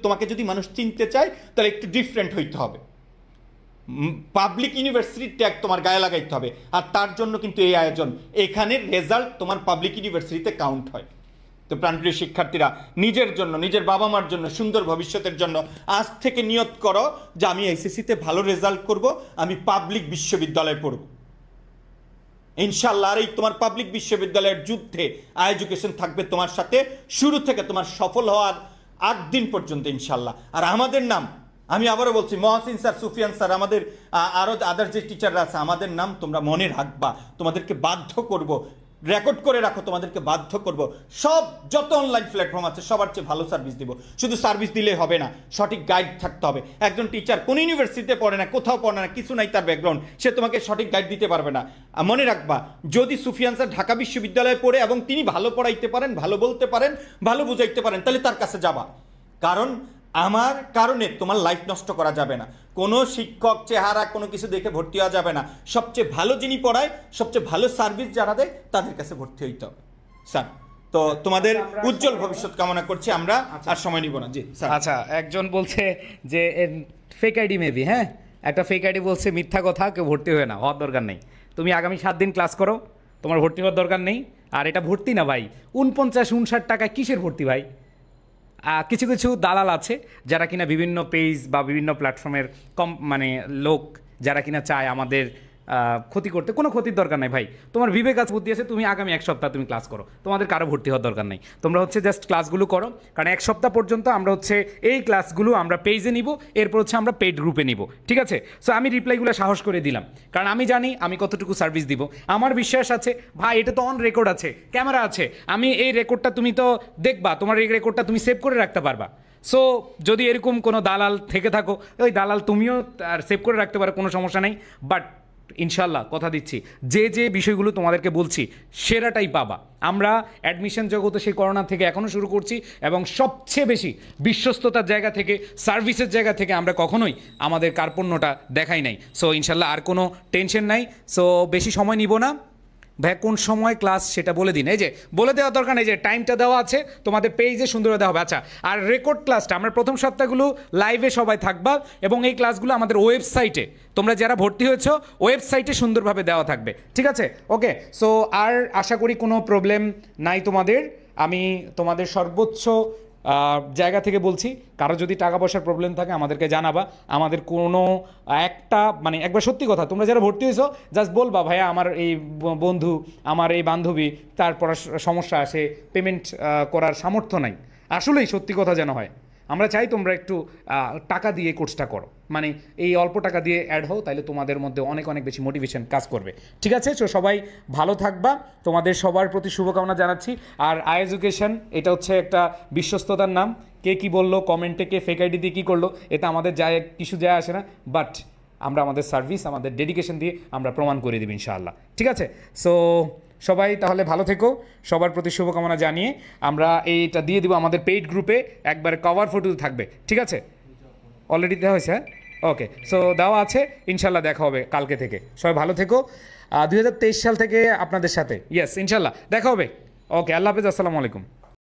তোমাকে যদি মানুষ চিনতে চায়, তাহলে একটু ডিফারেন্ট হইতে হবে। পাবলিক ইউনিভার্সিটির ট্যাগ তোমার গায়ে লাগাইতে হবে, আর তার জন্য কিন্তু এই আয়োজন, এখানের রেজাল্ট তোমার পাবলিক ইউনিভার্সিটিতে কাউন্ট হয়। তো প্রাণপ্রিয় শিক্ষার্থীরা, নিজের জন্য, নিজের বাবা মার জন্য, সুন্দর ভবিষ্যতের জন্য আজ থেকে নিয়ত করো যে আমি এইচএসসিতে ভালো রেজাল্ট করব, আমি পাবলিক বিশ্ববিদ্যালয়ে পড়ব ইনশাআল্লাহ। আর এই তোমার পাবলিক বিশ্ববিদ্যালয়ের যুদ্ধে এডুকেশন থাকবে তোমার সাথে শুরু থেকে তোমার সফল হওয়ার 8 দিন পর্যন্ত ইনশাআল্লাহ। আর আমাদের নাম, আমি আবারও বলছি, মহসিন স্যার, সুফিয়ান স্যার, আমাদের আরও আদার যে টিচাররা আছে, আমাদের নাম তোমরা মনে রাখবা, তোমাদেরকে বাধ্য করব, রেকর্ড করে রাখো, তোমাদেরকে বাধ্য করব, সব যত অনলাইন প্ল্যাটফর্ম আছে সবার চেয়ে ভালো সার্ভিস দিব। শুধু সার্ভিস দিলেই হবে না, সঠিক গাইড থাকতে হবে। একজন টিচার কোন ইউনিভার্সিটিতে পড়ে না, কোথাও পড়ে না, কিছু নাই তার ব্যাকগ্রাউন্ড, সে তোমাকে সঠিক গাইড দিতে পারবে না। মনে রাখবা, যদি সুফিয়ান স্যার ঢাকা বিশ্ববিদ্যালয়ে পড়ে এবং তিনি ভালো পড়াইতে পারেন, ভালো বলতে পারেন, ভালো বুঝাইতে পারেন, তাহলে তার কাছে যাবা, কারণ আমার কারণে তোমার লাইফ নষ্ট করা যাবে না। কোনো শিক্ষক চেহারা কোনো কিছু দেখে ভর্তি হওয়া যাবে না। সবচেয়ে ভালো যিনি পড়ায়, সবচেয়ে ভালো সার্ভিস যারা দেয়, তাদের কাছে ভর্তি হইতে হবে। স্যার, তো তোমাদের উজ্জ্বল ভবিষ্যৎ কামনা করছি আমরা, আর সময় নিব না। জি স্যার। আচ্ছা, একজন বলছে যে ফেক আইডি মেবি, হ্যাঁ, একটা ফেক আইডি বলছে মিথ্যা কথা, কেউ ভর্তি হয়ে না, হওয়ার দরকার নেই। তুমি আগামী 7 দিন ক্লাস করো, তোমার ভর্তি হওয়ার দরকার নেই। আর এটা ভর্তি না ভাই, 49-59 টাকা কিসের ভর্তি ভাই? কিছু কিছু দালাল আছে যারা কিনা বিভিন্ন পেজ বা বিভিন্ন প্ল্যাটফর্মের মানে লোক যারা কিনা চায় আমাদের ক্ষতি করতে। কোনো ক্ষতির দরকার নাই ভাই, তোমার বিবেক আছে, বুদ্ধি আছে, তুমি আগামী এক সপ্তাহ তুমি ক্লাস করো, তোমাদের কারো ভর্তি হওয়ার দরকার নেই। তোমরা হচ্ছে জাস্ট ক্লাসগুলো করো, কারণ এক সপ্তাহ পর্যন্ত আমরা হচ্ছে এই ক্লাসগুলো আমরা পেজে নিব, এরপর হচ্ছে আমরা পেইড গ্রুপে নিব, ঠিক আছে? সো আমি রিপ্লাইগুলো সাহস করে দিলাম, কারণ আমি জানি আমি কতটুকু সার্ভিস দিব। আমার বিশ্বাস আছে ভাই, এটা তো অন রেকর্ড আছে, ক্যামেরা আছে, আমি এই রেকর্ডটা তুমি তো দেখবা, তোমার এই রেকর্ডটা তুমি সেভ করে রাখতে পারবা। সো যদি এরকম কোনো দালাল থেকে থাকো, ওই দালাল তুমিও সেভ করে রাখতে পারো, কোনো সমস্যা নেই। বাট ইনশাল্লাহ কথা দিচ্ছি, যে যে বিষয়গুলো তোমাদেরকে বলছি সেরাটাই পাবা। আমরা অ্যাডমিশন জগতে সেই করোনা থেকে এখনও শুরু করছি, এবং সবচেয়ে বেশি বিশ্বস্ততার জায়গা থেকে, সার্ভিসের জায়গা থেকে আমরা কখনোই আমাদের কার্পণ্যটা দেখাই নাই। সো ইনশাল্লাহ আর কোনো টেনশন নাই। সো বেশি সময় নিব না ভাই, কোন সময় ক্লাস সেটা বলে দিন। এই যে বলে দেওয়ার দরকার নেই, যে টাইমটা দেওয়া আছে তোমাদের পেজে, সুন্দর দেওয়া হবে। আচ্ছা, আর রেকর্ড ক্লাসটা আমরা প্রথম সপ্তাহগুলো লাইভে সবাই থাকবা, এবং এই ক্লাসগুলো আমাদের ওয়েবসাইটে, তোমরা যারা ভর্তি হয়েছো ওয়েবসাইটে সুন্দরভাবে দেওয়া থাকবে, ঠিক আছে? ওকে, সো আর আশা করি কোনো প্রবলেম নাই তোমাদের। আমি তোমাদের সর্বোচ্চ জায়গা থেকে বলছি, কারো যদি টাকা পয়সার প্রবলেম থাকে আমাদেরকে জানাবা। আমাদের কোনো একটা মানে একবার সত্যি কথা, তোমরা যারা ভর্তি হয়েছো জাস্ট বলবা ভাইয়া আমার এই বন্ধু, আমার এই বান্ধবী, তার সমস্যা আসে, পেমেন্ট করার সামর্থ্য নাই। আসলেই সত্যি কথা যেন হয়, আমরা চাই তোমরা একটু টাকা দিয়ে কোর্সটা করো, মানে এই অল্প টাকা দিয়ে অ্যাড হও, তাহলে তোমাদের মধ্যে অনেক অনেক বেশি মোটিভেশন কাজ করবে, ঠিক আছে? তো সবাই ভালো থাকবা, তোমাদের সবার প্রতি শুভকামনা জানাচ্ছি। আর এডুকেশন এটা হচ্ছে একটা বিশ্বস্ততার নাম। কে কি বললো কমেন্টে, কে ফেক আইডি দিয়ে কী করলো, এটা আমাদের কিছু যায় আসে না। বাট আমরা আমাদের সার্ভিস, আমাদের ডেডিকেশন দিয়ে আমরা প্রমাণ করে দেব ইনশাআল্লাহ, ঠিক আছে? সো সবাই তাহলে ভালো থেকো, সবার প্রতি শুভকামনা জানিয়ে আমরা এইটা দিয়ে দিব আমাদের পেইড গ্রুপে, একবারে কভার ফটো থাকবে, ঠিক আছে? অলরেডি দেওয়া হয়েছে, হ্যাঁ? ওকে, সো দেওয়া আছে, ইনশাল্লাহ দেখা হবে কালকে থেকে। সবাই ভালো থেকো। 2023 সাল থেকে আপনাদের সাথে, ইয়েস ইনশাল্লাহ দেখা হবে। ওকে, আল্লাহ হাফেজ, আসসালামু আলাইকুম।